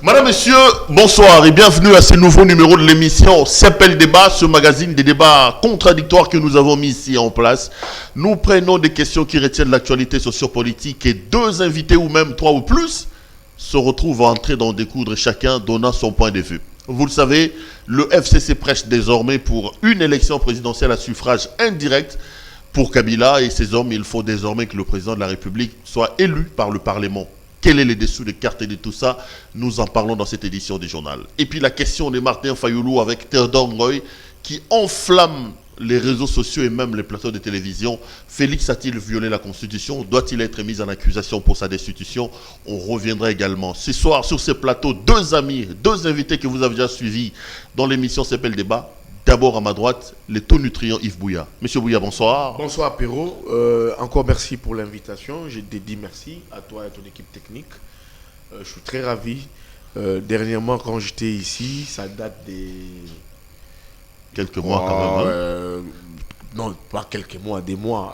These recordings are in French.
Madame, Messieurs, bonsoir et bienvenue à ce nouveau numéro de l'émission CEPEL Débat, ce magazine des débats contradictoires que nous avons mis ici en place. Nous prenons des questions qui retiennent l'actualité sociopolitique et deux invités ou même trois ou plus se retrouvent à entrer dans des découdre chacun donnant son point de vue. Vous le savez, le FCC prêche désormais pour une élection présidentielle à suffrage indirect. Pour Kabila et ses hommes, il faut désormais que le président de la République soit élu par le Parlement. Quel est le dessous des cartes et de tout ça? Nous en parlons dans cette édition du journal. Et puis la question de Martin Fayoulou avec Théodore Ngoy qui enflamme les réseaux sociaux et même les plateaux de télévision. Félix a-t-il violé la Constitution? Doit-il être mis en accusation pour sa destitution? On reviendra également ce soir sur ces plateaux. Deux amis, deux invités que vous avez déjà suivis dans l'émission CEPEL Débat. D'abord à ma droite, le taux nutrient Yves Bouya. Monsieur Bouya, bonsoir. Bonsoir Perrault. Encore merci pour l'invitation. Je te dis merci à toi et à ton équipe technique. Je suis très ravi. Dernièrement, quand j'étais ici, ça date des... Quelques mois quand même. Non, pas quelques mois, des mois.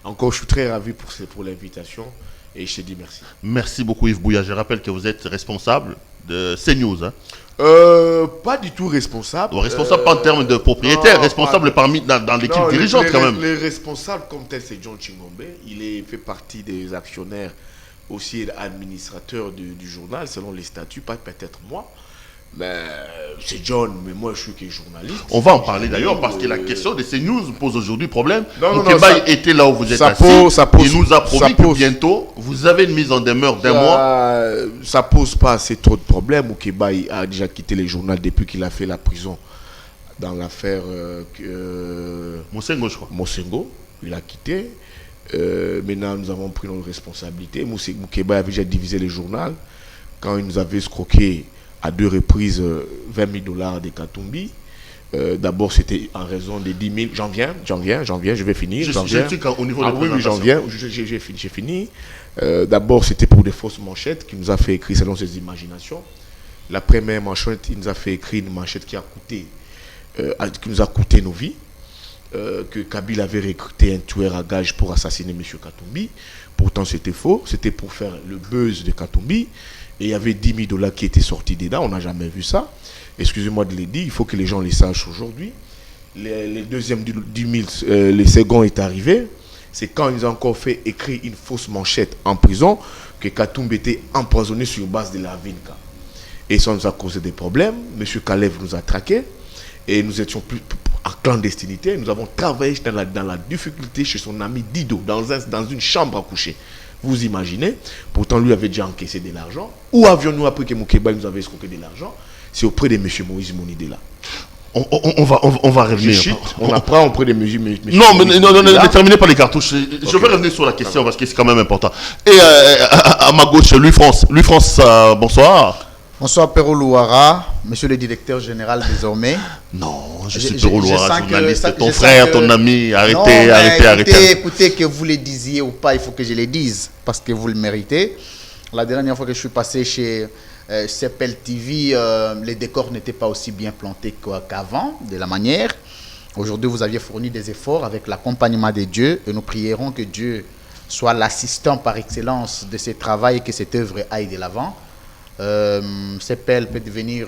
Encore, je suis très ravi pour l'invitation et je te dis merci. Merci beaucoup Yves Bouya. Je rappelle que vous êtes responsable de CNews. Hein. Pas du tout responsable. Responsable pas en termes de propriétaire, responsable parmi dans l'équipe dirigeante quand même. Les responsables comme tel, c'est John Chingombe. Il fait partie des actionnaires, aussi administrateur du journal, selon les statuts, pas peut-être moi. Mais c'est John, mais moi je suis que journaliste. On va en parler d'ailleurs parce que la question de CNews pose aujourd'hui problème. Moukeba était là où vous êtes assis. Il nous a promis que bientôt vous avez une mise en demeure d'un mois. Ça pose pas assez trop de problèmes. Moukeba a déjà quitté les journaux depuis qu'il a fait la prison dans l'affaire Mosengo, je crois. Mosengo, il a quitté. Maintenant nous avons pris nos responsabilités. Moukeba avait déjà divisé les journaux quand il nous avait escroqué à deux reprises 20 000 $ de Katumbi. D'abord, c'était en raison des 10 000. J'en viens, je vais finir. Au niveau de la oui, j'en viens, j'ai fini. D'abord, c'était pour des fausses manchettes qu'il nous a fait écrire selon ses imaginations. La première manchette, il nous a fait écrire une manchette qui nous a coûté nos vies. Que Kabila avait recruté un tueur à gage pour assassiner M. Katumbi. Pourtant, c'était faux. C'était pour faire le buzz de Katumbi. Et il y avait 10 000 $ qui étaient sortis dedans. On n'a jamais vu ça. Excusez-moi de le dire. Il faut que les gens les sachent aujourd'hui. Les deuxièmes 10 000, les seconds est arrivé. C'est quand ils ont encore fait écrire une fausse manchette en prison que Katumbi était empoisonné sur base de la Vinca. Et ça nous a causé des problèmes. M. Kalev nous a traqués. Et nous étions plus en clandestinité. Nous avons travaillé dans la difficulté chez son ami Dido, dans une chambre à coucher. Vous imaginez? Pourtant, lui avait déjà encaissé de l'argent. Où avions-nous appris que Moukeba nous avait escroqué de l'argent? C'est auprès de M. Moïse Monidela. On va revenir. On apprend auprès de M. Non, ne terminez pas les cartouches. Je vais revenir sur la question parce que c'est quand même important. Et à ma gauche, Louis France. Louis France, bonsoir. Bonsoir Perrault Louara, monsieur le directeur général désormais. Non, je suis Perrault Louara, journaliste, ton frère, ton ami, arrêtez. Écoutez, que vous le disiez ou pas, il faut que je le dise, parce que vous le méritez. La dernière fois que je suis passé chez CEPEL TV, les décors n'étaient pas aussi bien plantés qu'avant, de la manière. Aujourd'hui, vous aviez fourni des efforts avec l'accompagnement de Dieu, et nous prierons que Dieu soit l'assistant par excellence de ce travail et que cette œuvre aille de l'avant. CEPEL peut devenir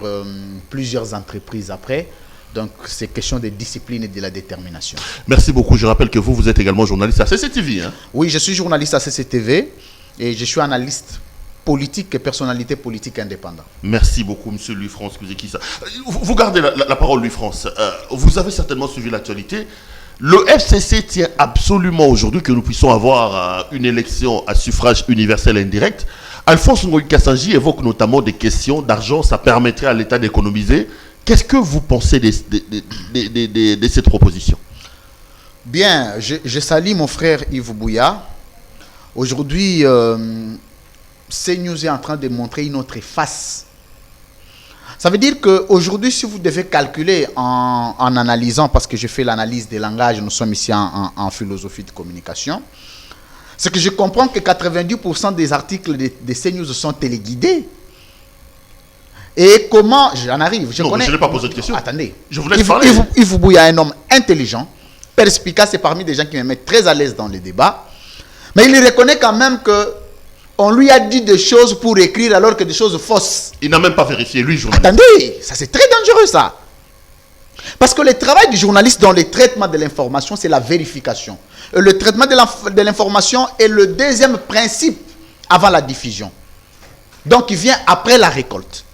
plusieurs entreprises après. Donc, c'est question de discipline et de la détermination. Merci beaucoup. Je rappelle que vous êtes également journaliste à CCTV. Hein? Oui, je suis journaliste à CCTV et je suis analyste politique et personnalité politique indépendante. Merci beaucoup, monsieur Louis-France. Vous gardez la parole, Louis-France. Vous avez certainement suivi l'actualité. Le FCC tient absolument aujourd'hui que nous puissions avoir une élection à suffrage universel indirect. Alphonse Ngoï Kassanji évoque notamment des questions d'argent, ça permettrait à l'État d'économiser. Qu'est-ce que vous pensez de cette proposition? Bien, je salue mon frère Yves Bouya. Aujourd'hui, CNews est en train de montrer une autre face. Ça veut dire qu'aujourd'hui, si vous devez calculer en analysant, parce que je fais l'analyse des langages, nous sommes ici en philosophie de communication, c'est que je comprends que 90% des articles de CNews sont téléguidés. Et comment... J'en arrive. Je n'ai pas posé de question. Attendez. Je vous laisse parler. Yves Bouya est un homme intelligent, perspicace et parmi des gens qui me mettent très à l'aise dans les débats. Mais il reconnaît quand même que on lui a dit des choses pour écrire alors que des choses fausses. Il n'a même pas vérifié, lui, journaliste. Attendez, ça c'est très dangereux ça. Parce que le travail du journaliste dans le traitement de l'information, c'est la vérification. Et le traitement de l'information est le deuxième principe avant la diffusion. Donc il vient après la récolte.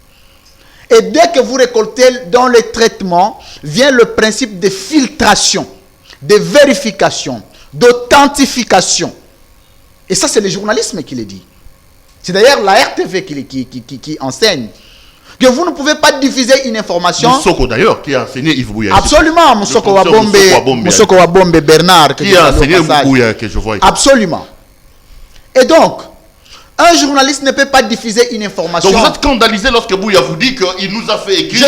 Et dès que vous récoltez dans le traitement, vient le principe de filtration, de vérification, d'authentification. Et ça, c'est le journalisme qui le dit. C'est d'ailleurs la RTV qui enseigne que vous ne pouvez pas diffuser une information. Moussoko d'ailleurs, qui a enseigné Yves Bouya. Absolument, Moussoko Wabombe Bernard. Qui a enseigné Yves Bouya, que je vois ici. Absolument. Et donc, un journaliste ne peut pas diffuser une information. Donc vous êtes scandalisé lorsque Bouya vous dit qu'il nous a fait écrire.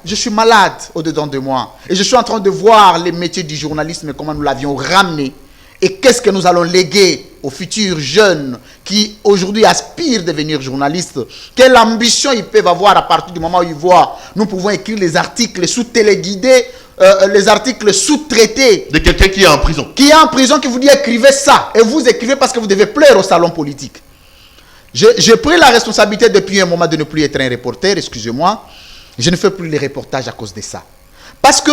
Je suis malade au-dedans de moi. Et je suis en train de voir les métiers du journalisme, comment nous l'avions ramené. Et qu'est-ce que nous allons léguer aux futurs jeunes qui aujourd'hui aspirent à devenir journalistes. Quelle ambition ils peuvent avoir à partir du moment où ils voient nous pouvons écrire les articles sous-téléguidés, les articles sous-traités. De quelqu'un qui est en prison. Qui est en prison, qui vous dit écrivez ça. Et vous écrivez parce que vous devez plaire au salon politique. J'ai pris la responsabilité depuis un moment de ne plus être un reporter, excusez-moi. Je ne fais plus les reportages à cause de ça. Parce que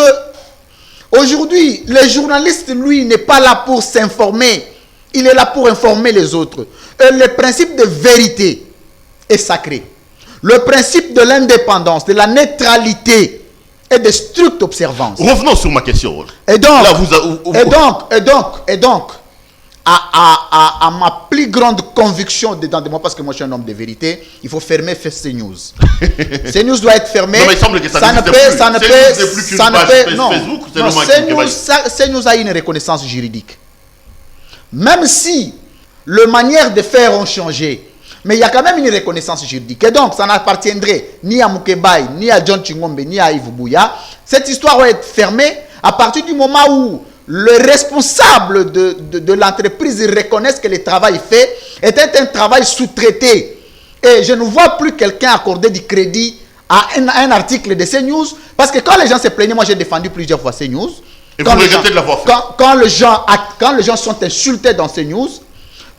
aujourd'hui, le journaliste, lui, n'est pas là pour s'informer. Il est là pour informer les autres. Et le principe de vérité est sacré. Le principe de l'indépendance, de la neutralité et de stricte observance. Revenons sur ma question. Et donc, là, à ma plus grande conviction dedans de moi, parce que moi je suis un homme de vérité, il faut fermer CNews. CNews doit être fermé. Non, mais il semble que ça CNews a une reconnaissance juridique. Même si les manières de faire ont changé, mais il y a quand même une reconnaissance juridique. Et donc, ça n'appartiendrait ni à Moukebaï, ni à John Chingombe, ni à Yves Bouya. Cette histoire va être fermée à partir du moment où le responsable de l'entreprise reconnaisse que le travail fait était un travail sous-traité. Et je ne vois plus quelqu'un accorder du crédit à un article de CNews. Parce que quand les gens se plaignaient, moi j'ai défendu plusieurs fois CNews. Et vous regrettez de l'avoir fait. Quand les gens sont insultés dans CNews,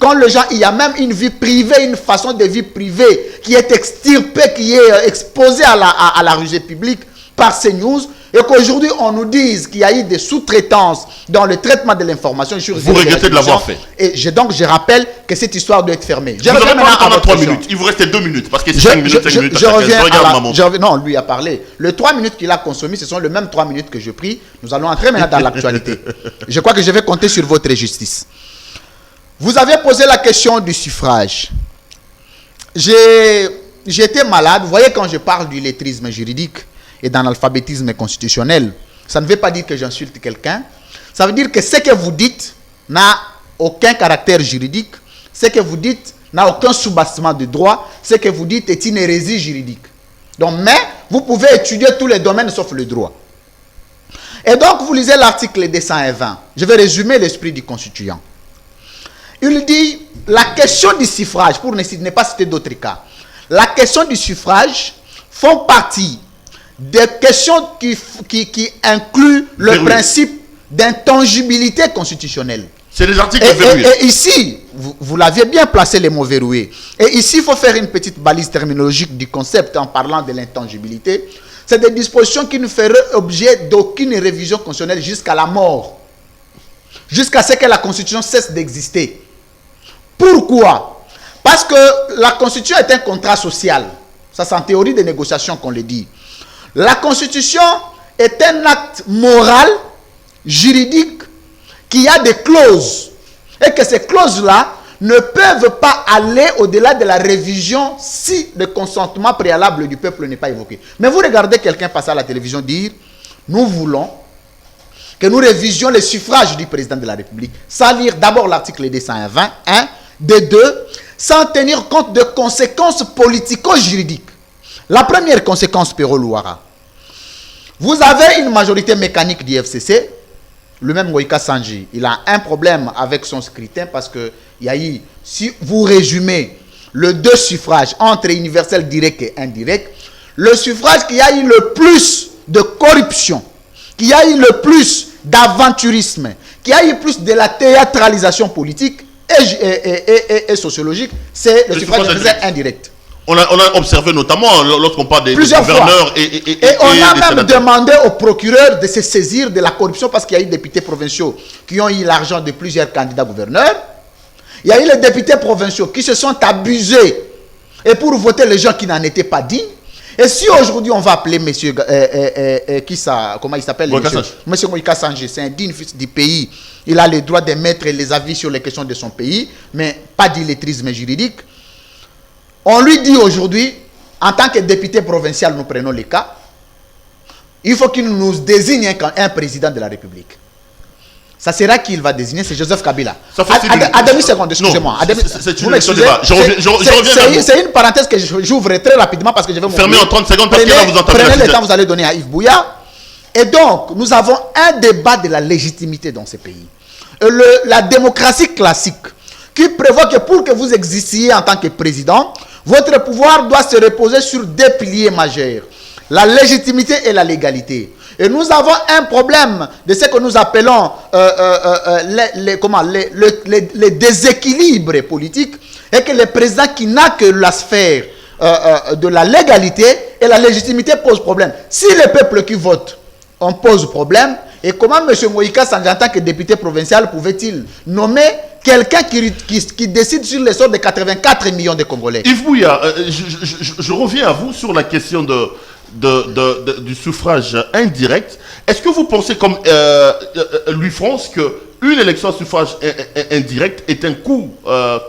quand les gens, il y a même une vie privée, une façon de vie privée qui est extirpée, qui est exposée à la rusée publique par CNews, et qu'aujourd'hui on nous dise qu'il y a eu des sous-traitances dans le traitement de l'information. Vous regrettez de l'avoir fait. Et je rappelle que cette histoire doit être fermée. Vous avez maintenant 3 minutes. Il vous restait 2 minutes. Parce que c'est 5 minutes, 5 minutes. Non, lui a parlé. Les 3 minutes qu'il a consommées, ce sont les mêmes 3 minutes que je pris. Nous allons entrer maintenant dans l'actualité. Je crois que je vais compter sur votre justice. Vous avez posé la question du suffrage. J'étais malade. Vous voyez, quand je parle du lettrisme juridique et d'analphabétisme constitutionnel, ça ne veut pas dire que j'insulte quelqu'un. Ça veut dire que ce que vous dites n'a aucun caractère juridique. Ce que vous dites n'a aucun soubassement de droit. Ce que vous dites est une hérésie juridique. Donc, mais vous pouvez étudier tous les domaines sauf le droit. Et donc, vous lisez l'article 220. Je vais résumer l'esprit du constituant. Il dit, la question du suffrage, pour ne pas citer d'autres cas, la question du suffrage font partie des questions qui incluent le principe d'intangibilité constitutionnelle. C'est les articles verrouillés. Et ici, vous l'aviez bien placé, les mots verrouillés. Et ici, il faut faire une petite balise terminologique du concept en parlant de l'intangibilité. C'est des dispositions qui ne feraient objet d'aucune révision constitutionnelle jusqu'à la mort. Jusqu'à ce que la Constitution cesse d'exister. Pourquoi? Parce que la Constitution est un contrat social. Ça, c'est en théorie des négociations qu'on le dit. La Constitution est un acte moral, juridique, qui a des clauses. Et que ces clauses-là ne peuvent pas aller au-delà de la révision si le consentement préalable du peuple n'est pas évoqué. Mais vous regardez quelqu'un passer à la télévision dire « Nous voulons que nous révisions les suffrages du président de la République, sans lire d'abord l'article 220, 1, de 2, sans tenir compte de conséquences politico-juridiques. » La première conséquence, Pero Louara, vous avez une majorité mécanique du FCC, le même Ngoïka Sanji, il a un problème avec son scrutin parce que il y a eu, si vous résumez le 2 suffrages entre universel direct et indirect, le suffrage qui a eu le plus de corruption, qui a eu le plus d'aventurisme, qui a eu plus de la théâtralisation politique, et sociologique, c'est le suffrage universel indirect. On a observé notamment lorsqu'on parle des gouverneurs et on a des même sénateurs. demandé au procureur de se saisir de la corruption parce qu'il y a eu des députés provinciaux qui ont eu l'argent de plusieurs candidats gouverneurs. Il y a eu les députés provinciaux qui se sont abusés et pour voter les gens qui n'en étaient pas dignes. Et si aujourd'hui on va appeler monsieur, comment il s'appelle, monsieur Moïka Sange, c'est un digne fils du pays, il a le droit d'émettre les avis sur les questions de son pays, mais pas d'illettrisme juridique. On lui dit aujourd'hui, en tant que député provincial, nous prenons les cas, il faut qu'il nous désigne un président de la République. Ça sera qui il va désigner, c'est Joseph Kabila. À demi-seconde, excusez-moi. C'est une parenthèse que j'ouvre très rapidement parce que je vais fermer en 30 secondes parce que là vous entendez. Prenez le temps, vous allez donner à Yves Bouya. Et donc, nous avons un débat de la légitimité dans ces pays. La démocratie classique, qui prévoit que pour que vous existiez en tant que président, votre pouvoir doit se reposer sur deux piliers majeurs, la légitimité et la légalité. Et nous avons un problème de ce que nous appelons les déséquilibres politiques, et que le président qui n'a que la sphère de la légalité et la légitimité pose problème. Si le peuple qui vote, on pose problème, et comment M. Moïka Sange, en tant que député provincial, pouvait-il nommer quelqu'un qui décide sur les sorts de 84 millions de Congolais? Yves Bouya, je reviens à vous sur la question du suffrage indirect. Est-ce que vous pensez comme Louis France qu'une élection à suffrage indirect est un coup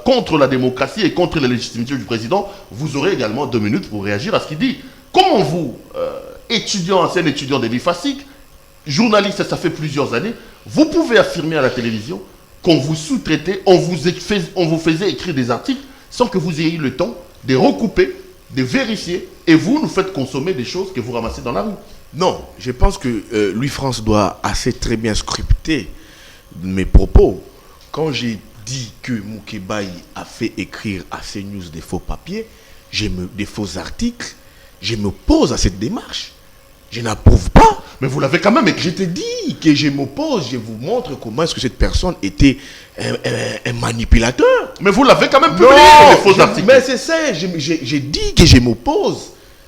contre la démocratie et contre la légitimité du président? Vous aurez également 2 minutes pour réagir à ce qu'il dit. Comment vous, ancien étudiant de l'IFASIC, journaliste, ça fait plusieurs années, vous pouvez affirmer à la télévision qu'on vous sous-traitait, on vous faisait écrire des articles sans que vous ayez eu le temps de recouper, de vérifier, et vous nous faites consommer des choses que vous ramassez dans la rue? Non, je pense que Louis France doit assez très bien scripter mes propos. Quand j'ai dit que Moukébaï a fait écrire à CNews des faux papiers, des faux articles, je m'oppose à cette démarche. Je n'approuve pas. Mais vous l'avez quand même écrit. Je te dis que je m'oppose, je vous montre comment est-ce que cette personne était un manipulateur. Mais vous l'avez quand même publié, les faux articles. Mais c'est ça, j'ai dit que je m'oppose.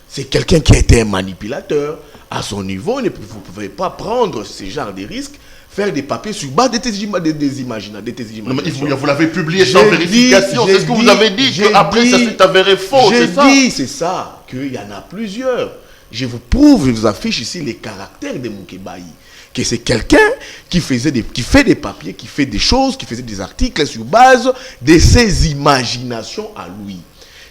C'est quelqu'un qui a été un manipulateur. À son niveau, vous ne pouvez pas prendre ce genre de risques, faire des papiers sur base des imaginations. Vous l'avez publié sans vérification, c'est ce que vous avez dit, qu'après ça s'est avéré faux, c'est ça? J'ai dit, c'est ça, qu'il y en a plusieurs. Je vous prouve, je vous affiche ici les caractères de Moukébaï. Que c'est quelqu'un qui fait des papiers, qui fait des choses, qui faisait des articles sur base de ses imaginations à lui.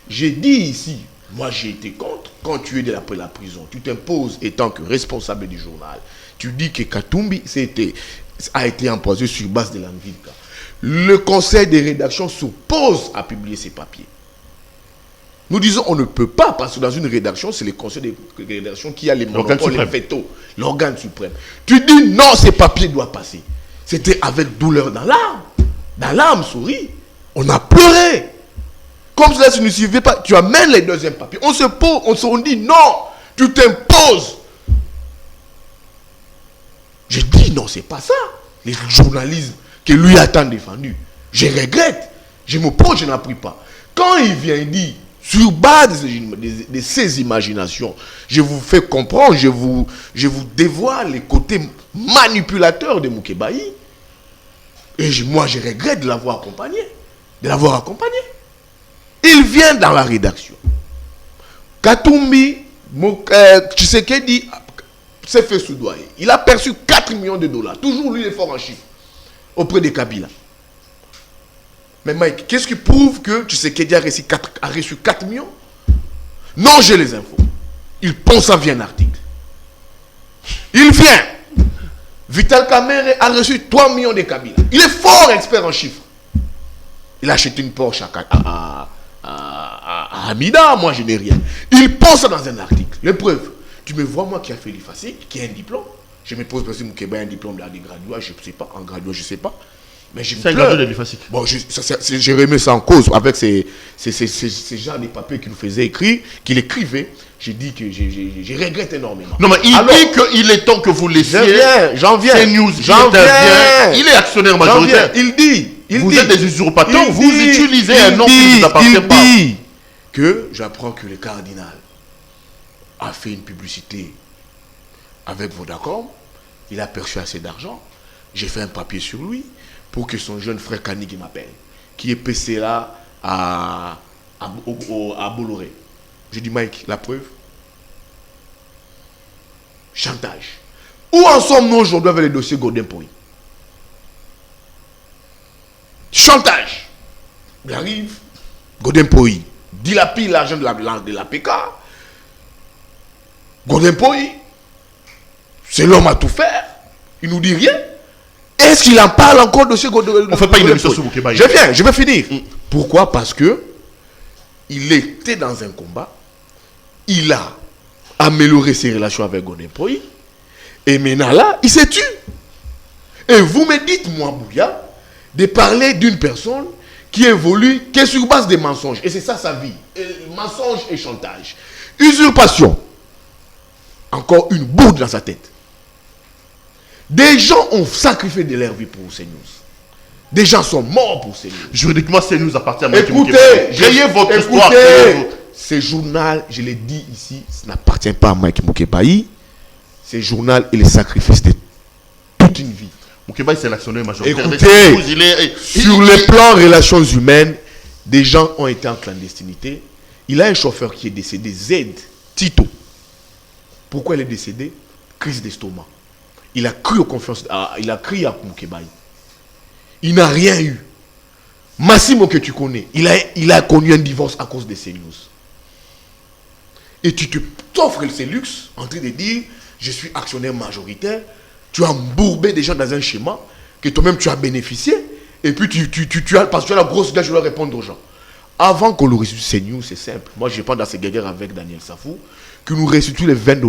J'ai dit ici, moi j'ai été contre, quand tu es après la prison, tu t'imposes étant que responsable du journal. Tu dis que Katumbi a été empoisonné sur base de l'Anvilka. Le conseil de rédaction s'oppose à publier ces papiers. Nous disons on ne peut pas, parce que dans une rédaction, c'est le conseil de rédaction qui a les monopoles, les veto, l'organe suprême. Tu dis non, ces papiers doivent passer. C'était avec douleur dans l'âme. Dans l'âme, souris. On a pleuré. Comme cela, si ne suivait pas, tu amènes les deuxièmes papiers. On se pose, on dit non, tu t'imposes. Je dis non, c'est pas ça. Les journalistes que lui a tant défendu, je regrette. Je me pose, je n'appuie pas. Quand il vient dire, sur base de ses imaginations, je vous fais comprendre, je vous dévoile les côtés manipulateurs de Moukébaï. Et moi, je regrette de l'avoir accompagné. Il vient dans la rédaction. Katumbi, Tshisekedi s'est fait soudoyer. Il a perçu 4 millions de dollars. Toujours lui, il est fort en chiffres. Auprès de Kabila. Mais Mike, qu'est-ce qui prouve que Tshisekedi a reçu 4 millions? Non, j'ai les infos. Il pense à via un article. Il vient. Vital Kamerhe a reçu 3 millions de Kabila. Il est fort expert en chiffres. Il a acheté une Porsche à Hamida, moi je n'ai rien. Il pense dans un article. Les preuves. Tu me vois, moi qui a fait l'IFASIC, qui a un diplôme. Je me pose parce que Moukébaï a un diplôme de graduat, je ne sais pas, en graduat, je ne sais pas. Mais je me pleure. Bon, je remets ça en cause avec ces gens de papiers qu'il nous faisait écrire, qu'il écrivait. j'ai dit que je regrette énormément. Non, mais il dit qu'il est temps que vous laissiez. J'en viens. Il est actionnaire majoritaire. Il dit. Vous êtes des usurpateurs, vous utilisez un nom qui ne vous appartient pas. Il dit que j'apprends que le cardinal a fait une publicité avec Vodacom. Il a perçu assez d'argent. J'ai fait un papier sur lui pour que son jeune frère Kanig m'appelle, qui est PC là à Bolloré. J'ai dit, Mike, la preuve? Chantage. Où en sommes-nous aujourd'hui avec le dossier Godin Poy? Chantage. Il arrive, Godin Poy dilapide l'argent de la PK. Godin Poy, c'est l'homme à tout faire. Il nous dit rien. Est-ce qu'il en parle encore de ce Godin? On ne fait pas une émission sur Moukeba. Je vais finir. Pourquoi? Parce que il était dans un combat. Il a amélioré ses relations avec Godin Poy. Et maintenant là, il s'est tué. Et vous me dites, moi, Bouya, de parler d'une personne qui évolue, qui est sur base des mensonges. Et c'est ça sa vie. Mensonge et chantage. Usurpation. Encore une bourde dans sa tête. Des gens ont sacrifié de leur vie pour CNews. Des gens sont morts pour CNews. Juridiquement, CNews appartient à Mike Écoutez, Ayez votre histoire. Ce journal, je l'ai dit ici, ça n'appartient pas à Mike Moukebaï. Ce journal est le sacrifice de toute une vie. Moukebaï, c'est l'actionnaire majoritaire. Écoutez, sur le plan relations humaines, des gens ont été en clandestinité. Il a un chauffeur qui est décédé, Z, Tito. Pourquoi il est décédé? Crise d'estomac. Il a cru aux confiances, il a crié à Moukebaï. Il n'a rien eu. Massimo que tu connais, il a connu un divorce à cause de CNews. Et tu t'offres ces luxes en train de dire, je suis actionnaire majoritaire, tu as embourbé des gens dans un schéma que toi-même tu as bénéficié, et puis parce que tu as la grosse gage, je dois répondre aux gens. Avant qu'on nous restitue CNews, c'est simple. Moi, je parle dans ces guerres avec Daniel Safou, que nous restitue les 20 $,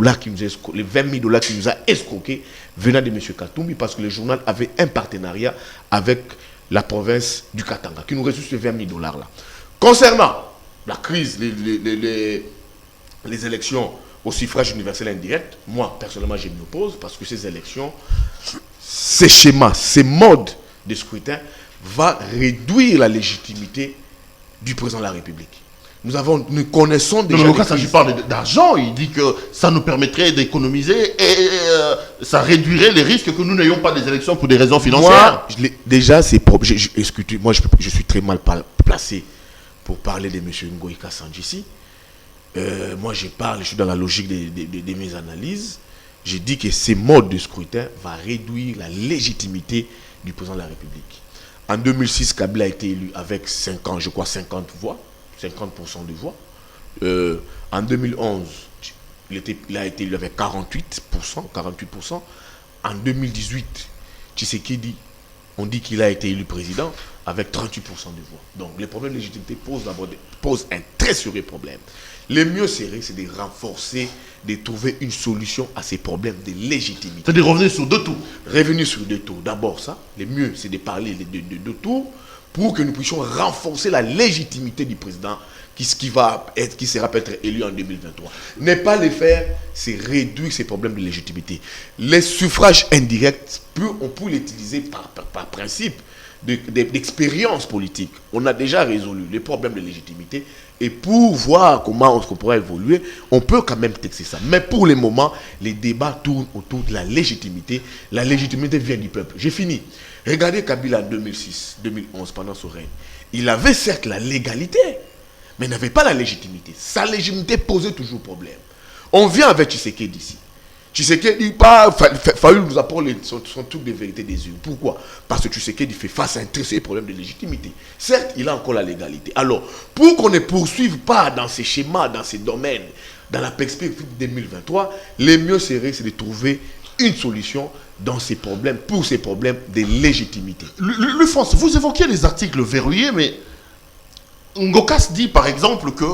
les 20 000 $ qui nous a escroqués venant de M. Katoumbi, parce que le journal avait un partenariat avec la province du Katanga, qui nous restitue ces 20 000 $ là. Concernant la crise, les élections au suffrage universel indirect, moi, personnellement, je m'y oppose, parce que ces élections, ces schémas, ces modes de scrutin, vont réduire la légitimité du président de la République. Nous connaissons déjà... Non, mais quand il parle d'argent, il dit que ça nous permettrait d'économiser et ça réduirait les risques que nous n'ayons pas des élections pour des raisons financières. Moi, déjà, c'est propre. Moi, je suis très mal placé pour parler de M. Ngoï Kassanji ici. Moi, je suis dans la logique de mes analyses. J'ai dit que ces modes de scrutin vont réduire la légitimité du président de la République. En 2006, Kabila a été élu avec 50 voix. 50% de voix. En 2011, il a été élu avec 48%. En 2018, Tshisekedi, on dit qu'il a été élu président avec 38% de voix. Donc, les problèmes de légitimité posent un très sérieux problème. Le mieux serait, c'est de renforcer, de trouver une solution à ces problèmes de légitimité. C'est de revenir sur deux tours. Revenir sur deux tours. D'abord, ça, le mieux, c'est de parler de deux tours, pour que nous puissions renforcer la légitimité du président qui sera peut-être élu en 2023. Ne pas le faire, c'est réduire ces problèmes de légitimité. Les suffrages indirects, on peut l'utiliser par principe d'expérience politique. On a déjà résolu les problèmes de légitimité et pour voir comment on pourra évoluer, on peut quand même texter ça. Mais pour le moment, les débats tournent autour de la légitimité. La légitimité vient du peuple. J'ai fini. Regardez Kabila en 2006, 2011, pendant son règne. Il avait certes la légalité, mais n'avait pas la légitimité. Sa légitimité posait toujours problème. On vient avec Tshisekedi ici. Tshisekedi, Fayoul nous apporte son truc de vérité des yeux. Pourquoi? Parce que Tshisekedi fait face à un très sérieux problème de légitimité. Certes, il a encore la légalité. Alors, pour qu'on ne poursuive pas dans ces schémas, dans ces domaines, dans la perspective 2023, le mieux serait de trouver une solution dans ces problèmes, pour ces problèmes de légitimité. France, vous évoquez les articles verrouillés, mais Ngokas dit par exemple que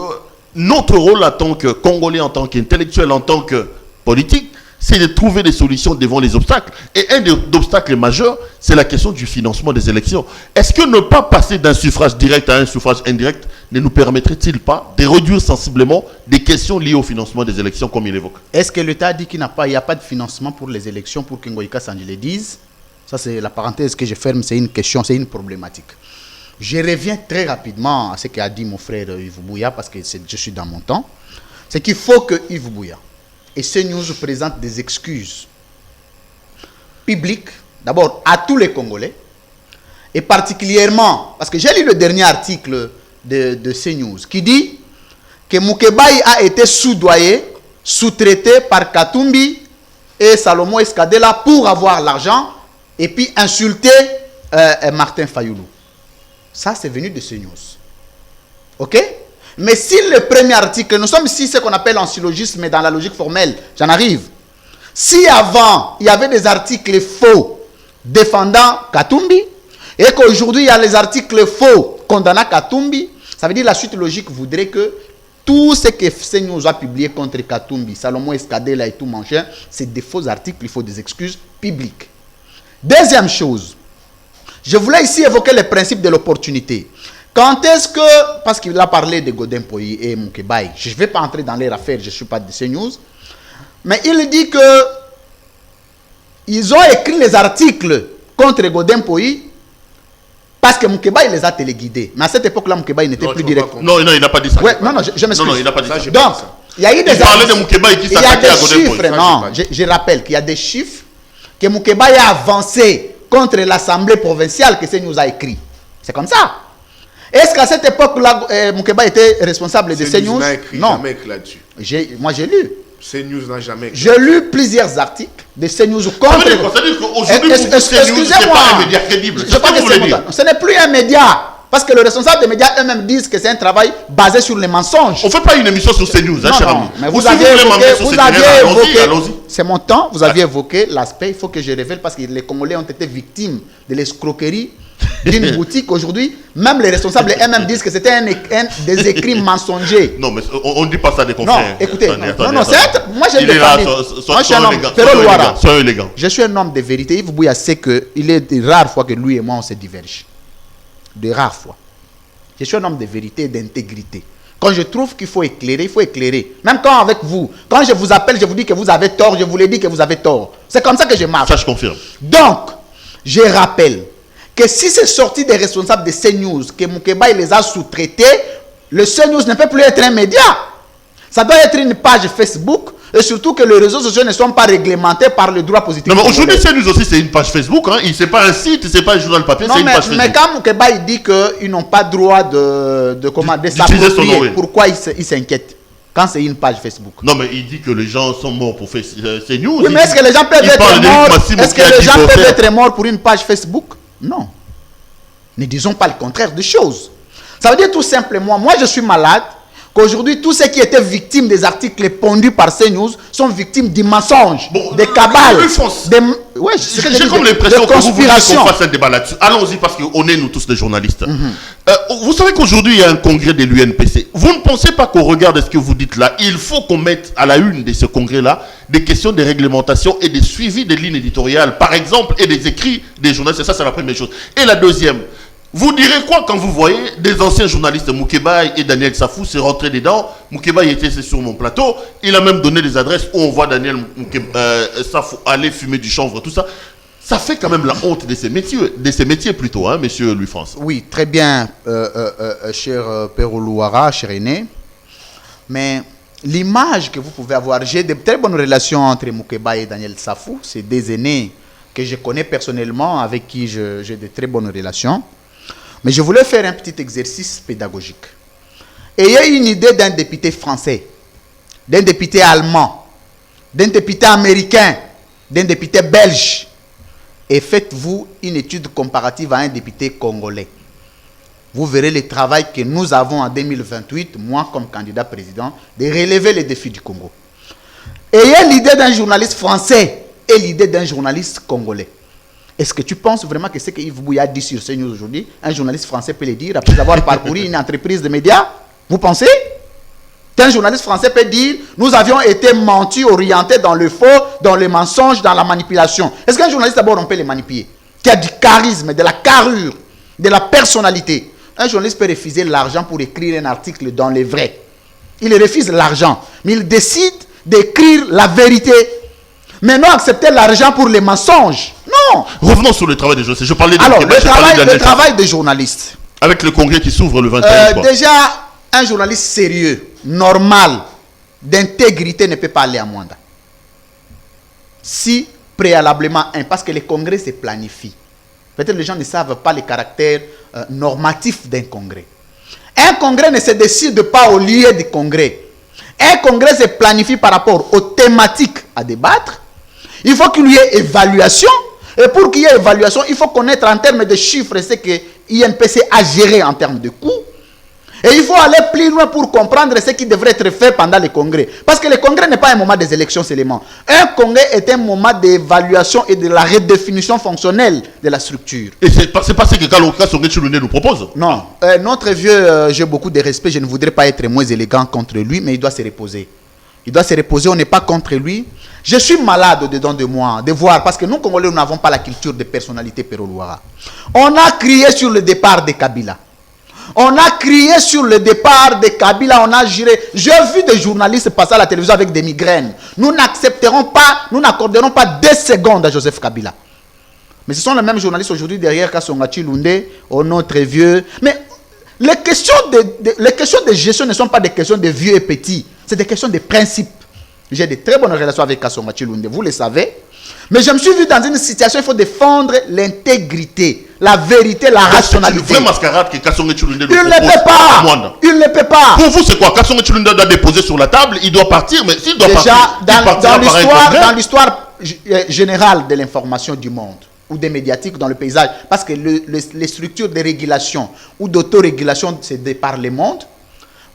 notre rôle en tant que Congolais, en tant qu'intellectuel, en tant que politique, c'est de trouver des solutions devant les obstacles. Et un des obstacles majeurs, c'est la question du financement des élections. Est-ce que ne pas passer d'un suffrage direct à un suffrage indirect ne nous permettrait-il pas de réduire sensiblement des questions liées au financement des élections comme il évoque? Est-ce que l'État dit qu'il n'y a pas de financement pour les élections pour que Ngoïka Sandji le dise? Ça, c'est la parenthèse que je ferme, c'est une question, c'est une problématique. Je reviens très rapidement à ce qu'a dit mon frère Yves Bouya, parce que je suis dans mon temps. C'est qu'il faut que Yves Bouya et CNews présentent des excuses publiques, d'abord à tous les Congolais, et particulièrement, parce que j'ai lu le dernier article de CNews, qui dit que Moukebaï a été soudoyé, sous-traité par Katumbi et Salomon Escadela pour avoir l'argent, et puis insulter Martin Fayoulou. Ça, c'est venu de CNews. OK? Mais si le premier article, nous sommes ici ce qu'on appelle en syllogisme, mais dans la logique formelle, j'en arrive. Si avant, il y avait des articles faux défendant Katumbi, et qu'aujourd'hui, il y a les articles faux condamnant Katumbi, ça veut dire la suite logique voudrait que tout ce que CNews a publié contre Katumbi, Salomon Escadela et tout machin, c'est des faux articles, il faut des excuses publiques. Deuxième chose, je voulais ici évoquer le principe de l'opportunité. Quand est-ce que, parce qu'il a parlé de Godin Poyi et Moukebaï, je ne vais pas entrer dans leur affaire, je ne suis pas de CNews, mais il dit que ils ont écrit les articles contre Godin Poyi parce que Moukebaï les a téléguidés. Mais à cette époque-là, Moukebaï n'était plus direct. Non, il n'a pas dit ça. Ouais, non, je m'excuse. Non, il n'a pas dit ça. Donc, il y a eu des parlait de Moukebaï qui s'attaquait à Godin Poyi. Non, je rappelle qu'il y a des chiffres que Moukebaï a avancé contre l'Assemblée provinciale que CNews a écrit. C'est comme ça. Est-ce qu'à cette époque-là, Moukebaï était responsable de CNews? Non. Moi, j'ai lu. CNews n'a jamais écrit. J'ai lu plusieurs articles de CNews contre... Ça veut dire qu'aujourd'hui, CNews, ce n'est pas un média crédible. Je crois que ce n'est plus un média. Parce que le responsable des médias eux-mêmes disent que c'est un travail basé sur les mensonges. On ne fait pas une émission sur CNews, hein, cher ami. Mais vous aviez évoqué, c'est mon temps, vous aviez évoqué l'aspect, il faut que je révèle, parce que les Congolais ont été victimes de l'escroquerie d'une boutique aujourd'hui. Même les responsables eux-mêmes disent que c'était des écrits mensongers. Non, mais on ne dit pas ça des confrères. Non, écoutez, moi j'ai des familles. Moi, je suis un homme, soyez élégant. Je suis un homme de vérité. Yves Bouya sait qu'il est de rares fois que lui et moi on se diverge. De rares fois. Je suis un homme de vérité et d'intégrité. Quand je trouve qu'il faut éclairer, il faut éclairer. Même quand avec vous, quand je vous appelle, je vous dis que vous avez tort, je vous l'ai dit que vous avez tort. C'est comme ça que je marche. Ça, je confirme. Donc, je rappelle que si c'est sorti des responsables de CNews, que Moukebaï les a sous-traités, le CNews ne peut plus être un média. Ça doit être une page Facebook. Et surtout que les réseaux sociaux ne sont pas réglementés par le droit positif. Non, mais aujourd'hui, CNews aussi, c'est une page Facebook. Hein. Ce n'est pas un site, ce n'est pas un journal papier, c'est une page Facebook. Mais quand Moukebaï dit qu'ils n'ont pas droit de s'approprier, pourquoi ils s'inquiètent quand c'est une page Facebook? Non, mais il dit que les gens sont morts pour faire CNews. Oui, mais est-ce que les gens peuvent être morts? Est-ce que les gens peuvent être morts pour une page Facebook? Non. Ne disons pas le contraire des choses. Ça veut dire tout simplement, moi je suis malade, qu'aujourd'hui, tous ceux qui étaient victimes des articles pondus par CNews sont victimes du mensonge, des cabales, j'ai comme l'impression que vous voulez qu'on fasse un débat là-dessus. Allons-y, parce qu'on est, nous tous, des journalistes. Vous savez qu'aujourd'hui, il y a un congrès de l'UNPC. Vous ne pensez pas qu'au regard de ce que vous dites là, il faut qu'on mette à la une de ce congrès-là des questions de réglementation et de suivi des lignes éditoriales, par exemple, et des écrits des journalistes. Ça, c'est la première chose. Et la deuxième, vous direz quoi quand vous voyez des anciens journalistes, Moukebaï et Daniel Safou, se rentrer dedans? Moukebaï était sur mon plateau. Il a même donné des adresses où on voit Daniel Safou aller fumer du chanvre, tout ça. Ça fait quand même la honte de ces métiers plutôt, hein, monsieur Louis-France. Oui, très bien, cher Péro Louara, cher Aîné. Mais l'image que vous pouvez avoir, j'ai de très bonnes relations entre Moukebaï et Daniel Safou. C'est des aînés que je connais personnellement, avec qui j'ai de très bonnes relations. Mais je voulais faire un petit exercice pédagogique. Ayez une idée d'un député français, d'un député allemand, d'un député américain, d'un député belge, et faites-vous une étude comparative à un député congolais. Vous verrez le travail que nous avons en 2028, moi comme candidat président, de relever les défis du Congo. Ayez l'idée d'un journaliste français et l'idée d'un journaliste congolais. Est-ce que tu penses vraiment que ce que Yves Bouya dit sur CNews aujourd'hui, un journaliste français peut le dire après avoir parcouru une entreprise de médias? Vous pensez qu'un journaliste français peut dire nous avions été mentis, orientés dans le faux, dans le mensonge, dans la manipulation? Est-ce qu'un journaliste d'abord on peut le manipuler? Qui a du charisme, de la carrure, de la personnalité? Un journaliste peut refuser l'argent pour écrire un article dans les vrais. Il refuse l'argent, mais il décide d'écrire la vérité. Mais non accepter l'argent pour les mensonges. Non. Revenons sur le travail des journalistes. Je parlais de Alors, Québec, le travail des journalistes. avec le congrès qui s'ouvre le 21 juin. Déjà, un journaliste sérieux, normal, d'intégrité ne peut pas aller à Mwanda. Si préalablement, parce que les congrès se planifient. Peut-être les gens ne savent pas les caractères normatifs d'un congrès. Un congrès ne se décide pas au lieu du congrès. Un congrès se planifie par rapport aux thématiques à débattre. Il faut qu'il y ait évaluation. Et pour qu'il y ait évaluation, il faut connaître en termes de chiffres ce que INPC a géré en termes de coûts. Et il faut aller plus loin pour comprendre ce qui devrait être fait pendant le congrès. Parce que le congrès n'est pas un moment des élections seulement. Un congrès est un moment d'évaluation et de la redéfinition fonctionnelle de la structure. Et c'est pas ce que Kassongé Tshilundé nous propose. Non. Notre vieux, j'ai beaucoup de respect. Je ne voudrais pas être moins élégant contre lui, mais il doit se reposer. Il doit se reposer. On n'est pas contre lui. Je suis malade au-dedans de moi de voir, parce que nous, Congolais, nous n'avons pas la culture de personnalité Péro-Louara. On a crié sur le départ de Kabila. On a crié sur le départ de Kabila, on a juré. J'ai vu des journalistes passer à la télévision avec des migraines. Nous n'accepterons pas, nous n'accorderons pas 2 secondes à Joseph Kabila. Mais ce sont les mêmes journalistes aujourd'hui derrière Kassonga Tshilundé, au notre vieux. Mais les questions de gestion ne sont pas des questions de vieux et petits, c'est des questions de principe. J'ai de très bonnes relations avec Kassonga Tshilundé, vous le savez. Mais je me suis vu dans une situation, il faut défendre l'intégrité, la vérité, la rationalité. C'est une vraie mascarade que Kassongé Tshilundé nous Il propose. ne peut pas. Il ne peut pas. Pour vous, c'est quoi? Kassongé Tshilundé doit déposer sur la table, il doit partir, mais s'il doit partir, dans l'histoire générale de l'information du monde ou des médiatiques dans le paysage, parce que les structures de régulation ou d'autorégulation, c'est par le monde,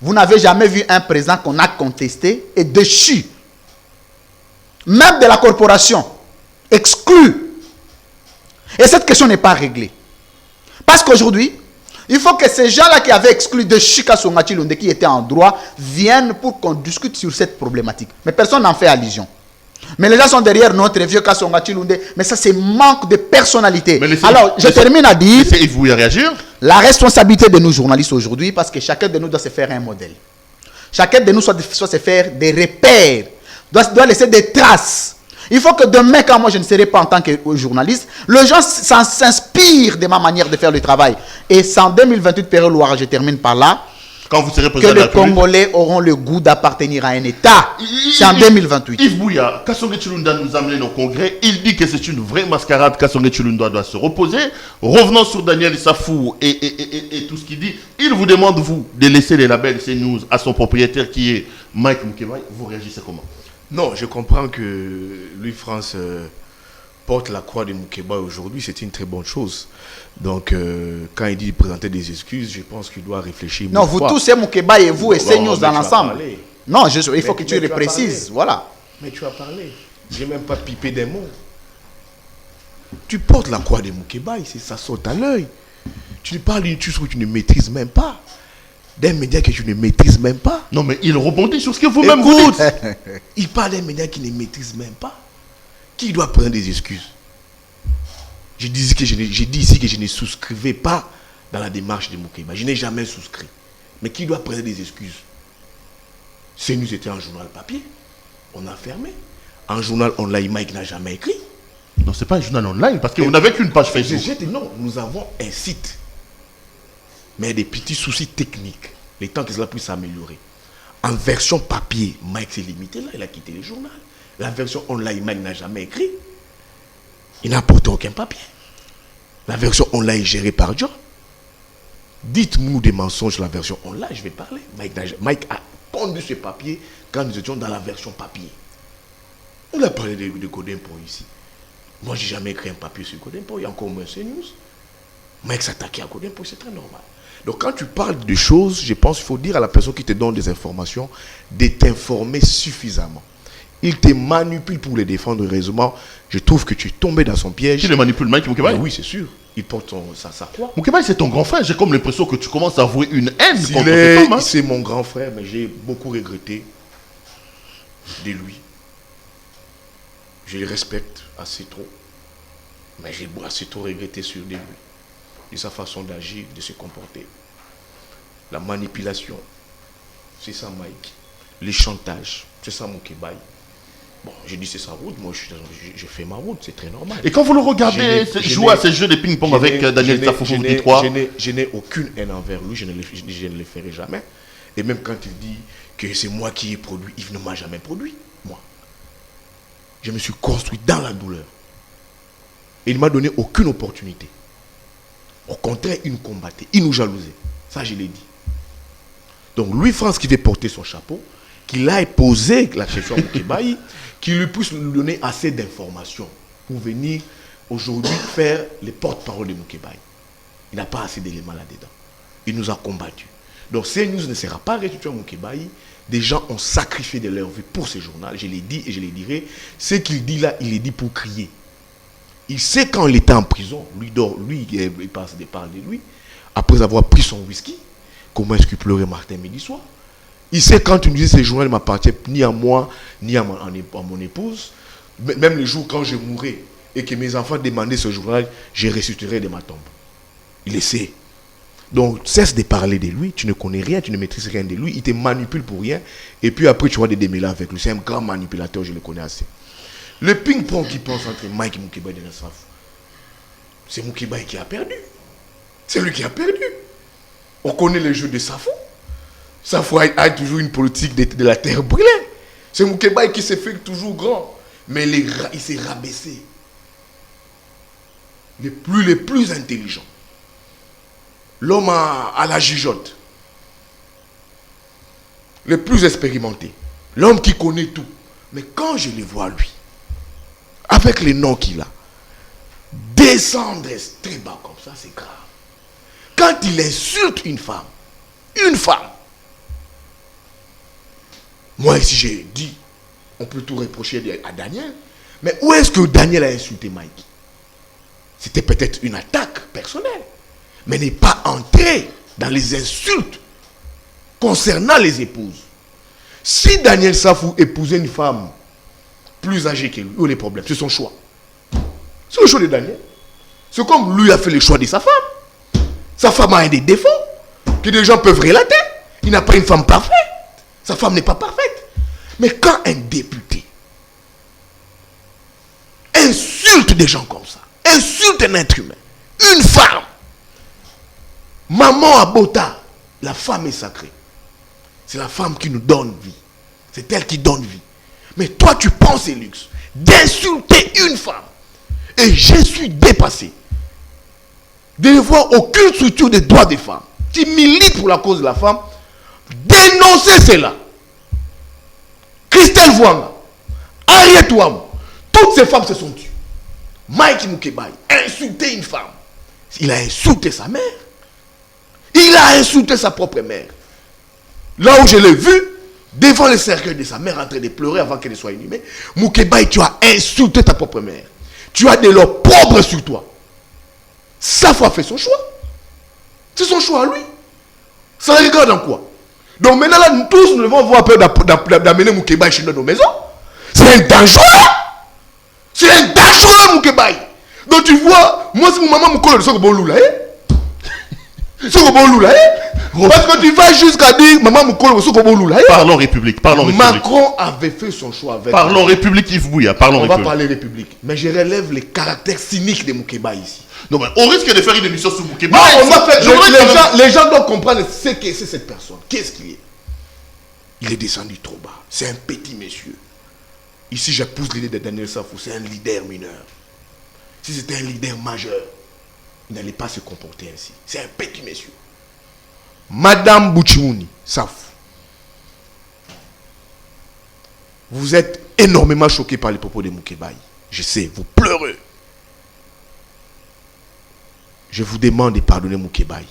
vous n'avez jamais vu un président qu'on a contesté et déchu, même de la corporation, exclu. Et cette question n'est pas réglée. Parce qu'aujourd'hui, il faut que ces gens-là qui avaient exclu de Kassonga Tshilundé, qui étaient en droit, viennent pour qu'on discute sur cette problématique. Mais personne n'en fait allusion. Mais les gens sont derrière notre vieux Kassonga Tshilundé. Mais ça, c'est manque de personnalité. Alors, je termine à dire... Et vous y réagir? La responsabilité de nous journalistes aujourd'hui, parce que chacun de nous doit se faire un modèle. Chacun de nous doit se faire des repères, doit laisser des traces. Il faut que demain, quand moi je ne serai pas en tant que journaliste, les gens s'inspirent de ma manière de faire le travail. Et c'est en 2028, Péro-Louara, je termine par là, quand vous serez que président de la les République, Congolais auront le goût d'appartenir à un État. C'est en 2028. Yves Bouya, Kassongé Tshilundé nous a amené au congrès. Il dit que c'est une vraie mascarade. Kassongé Tshilundé doit se reposer. Revenons sur Daniel Safou et tout ce qu'il dit. Il vous demande, vous, de laisser les labels CNews à son propriétaire qui est Mike Moukebaye. Vous réagissez comment? Non, je comprends que Louis-France porte la croix de Moukebaye aujourd'hui, c'est une très bonne chose. Donc, quand il dit présenter des excuses, je pense qu'il doit réfléchir. Non, vous tous, c'est Moukebaye et vous et CNews dans l'ensemble. Non, il faut que tu le précises. Voilà. Mais tu as parlé. Je n'ai même pas pipé des mots. Tu portes la croix de Moukebaye, ça saute à l'œil. Tu parles d'une chose que tu ne maîtrises même pas. D'un média que tu ne maîtrises même pas. Non, mais il rebondit sur ce que vous-même vous dites. Il parle d'un média qui ne maîtrise même pas. Qui doit prendre des excuses? J'ai dit ici que je ne souscrivais pas dans la démarche de Moukebaye. Je n'ai jamais souscrit. Mais qui doit prendre des excuses? CNews était un journal papier. On a fermé. Un journal online, Mike n'a jamais écrit. Non, ce n'est pas un journal online parce que vous n'avez qu'une page Facebook. Non, nous avons un site. Mais des petits soucis techniques. Les temps que cela puisse s'améliorer. En version papier, Mike s'est limité là, il a quitté le journal. La version online, Mike n'a jamais écrit. Il n'a apporté aucun papier. La version online est gérée par John. Dites-nous des mensonges sur la version online, je vais parler. Mike a pondu ce papier quand nous étions dans la version papier. On a parlé de Codempo ici. Moi, je n'ai jamais écrit un papier sur Codempo, il y a encore moins CNews. Mike s'attaquait à Codempo, c'est très normal. Donc quand tu parles de choses, je pense qu'il faut dire à la personne qui te donne des informations de t'informer suffisamment. Il te manipule pour les défendre heureusement. Je trouve que tu es tombé dans son piège. Qui le manipule, Mike Moukebaye? Oui, c'est sûr. Il porte sa croix. Moukebaye, c'est ton grand frère. J'ai comme l'impression que tu commences à avouer une haine contre cet homme. C'est mon grand frère, mais j'ai beaucoup regretté de lui. Je le respecte assez trop. Mais j'ai assez trop regretté sur de lui. De sa façon d'agir, de se comporter. la manipulation, c'est ça Mike. Les chantages, c'est ça Moukébaï. Bon, j'ai dit c'est sa route, moi je fais ma route, c'est très normal. Et quand vous le regardez jouer à ces jeux de ping-pong avec Daniel Safou, vous dites quoi? Je n'ai aucune haine envers lui, je ne le ferai jamais. Et même quand il dit que c'est moi qui ai produit, il ne m'a jamais produit, moi. Je me suis construit dans la douleur. Et il ne m'a donné aucune opportunité. Au contraire, il nous combattait, il nous jalousait. Ça, je l'ai dit. Donc, Louis France qui veut porter son chapeau, qu'il aille poser la question à Moukébaï, qu'il lui puisse nous donner assez d'informations pour venir aujourd'hui faire les porte-parole de Moukébaï. Il n'a pas assez d'éléments là-dedans. Il nous a combattus. Donc, CNews ne sera pas restitué à Moukébaï. Des gens ont sacrifié de leur vie pour ce journal. Je l'ai dit et je le dirai. Ce qu'il dit là, il est dit pour crier. Il sait quand il était en prison, lui dort, lui, il passe des paroles de lui, après avoir pris son whisky, comment est-ce qu'il pleurait matin, midi, soir. Il sait quand tu me dis ce journal ne m'appartient ni à moi, ni à mon épouse. Même le jour quand je mourrai et que mes enfants demandaient ce journal, je ressusciterai de ma tombe. Il le sait. Donc, cesse de parler de lui, tu ne connais rien, tu ne maîtrises rien de lui, il te manipule pour rien, et puis après tu vois des démêlés avec lui. C'est un grand manipulateur, je le connais assez. Le ping-pong qui pense entre Mike et Moukébaï de la Safou, c'est Moukébaï qui a perdu. C'est lui qui a perdu. On connaît le jeu de Safou. Safou a toujours une politique de la terre brûlée. C'est Moukébaï qui s'est fait toujours grand. Mais il s'est rabaissé. Les plus intelligents. L'homme à la jugeote. Le plus expérimenté. L'homme qui connaît tout. Mais quand je le vois lui, avec les noms qu'il a, descendre très bas comme ça, c'est grave. Quand il insulte une femme, moi ici j'ai dit, on peut tout reprocher à Daniel, mais où est-ce que Daniel a insulté Mike? C'était peut-être une attaque personnelle, mais n'est pas entré dans les insultes concernant les épouses. Si Daniel Safou épousait une femme plus âgée que lui, où est le problème? C'est son choix. C'est le choix de Daniel. C'est comme lui a fait le choix de sa femme. Sa femme a des défauts que des gens peuvent relater. Il n'a pas une femme parfaite. Sa femme n'est pas parfaite. Mais quand un député insulte des gens comme ça, insulte un être humain, une femme, maman Abota, la femme est sacrée. C'est la femme qui nous donne vie. C'est elle qui donne vie. Mais toi, tu penses, Elux, d'insulter une femme. Et je suis dépassé de ne voir aucune structure des droits des femmes qui milite pour la cause de la femme dénoncer cela. Christelle Vouanga, Harriet Ouam, toutes ces femmes se sont tues. Mike Moukébaï a insulté une femme. Il a insulté sa mère. Il a insulté sa propre mère. Là où je l'ai vu, devant le cercueil de sa mère en train de pleurer avant qu'elle ne soit inhumée, Moukébaï, tu as insulté ta propre mère. Tu as de l'eau propre sur toi. Safou a fait son choix. C'est son choix à lui. Ça regarde en quoi? Donc maintenant, là, nous tous, nous devons avoir peur d'amener Moukébaï chez nos maisons. C'est un dangereux. C'est un dangereux, Moukébaï. Donc tu vois, moi, c'est mon maman me colle de ce que bon loup là. C'est que bon loup là. Parce que tu vas jusqu'à dire, maman me colle de ce que bon loup là. Parlons République, parlons République. Macron avait fait son choix avec. Parlons République, Yves Bouya, parlons On République. va parler République. Mais je relève les caractères cyniques de Moukébaï ici. Non, mais on risque de faire une émission sur Moukébaï. Non, on va faire. Les gens doivent comprendre ce que c'est cette personne. Qu'est-ce qu'il est? Il est descendu trop bas. C'est un petit monsieur. Ici, j'épouse l'idée de Daniel Safou. C'est un leader mineur. Si c'était un leader majeur, il n'allait pas se comporter ainsi. C'est un petit monsieur. Madame Bouchimouni Safou, vous êtes énormément choqué par les propos de Moukébaï. Je sais, vous pleurez. Je vous demande de pardonner Moukébaï.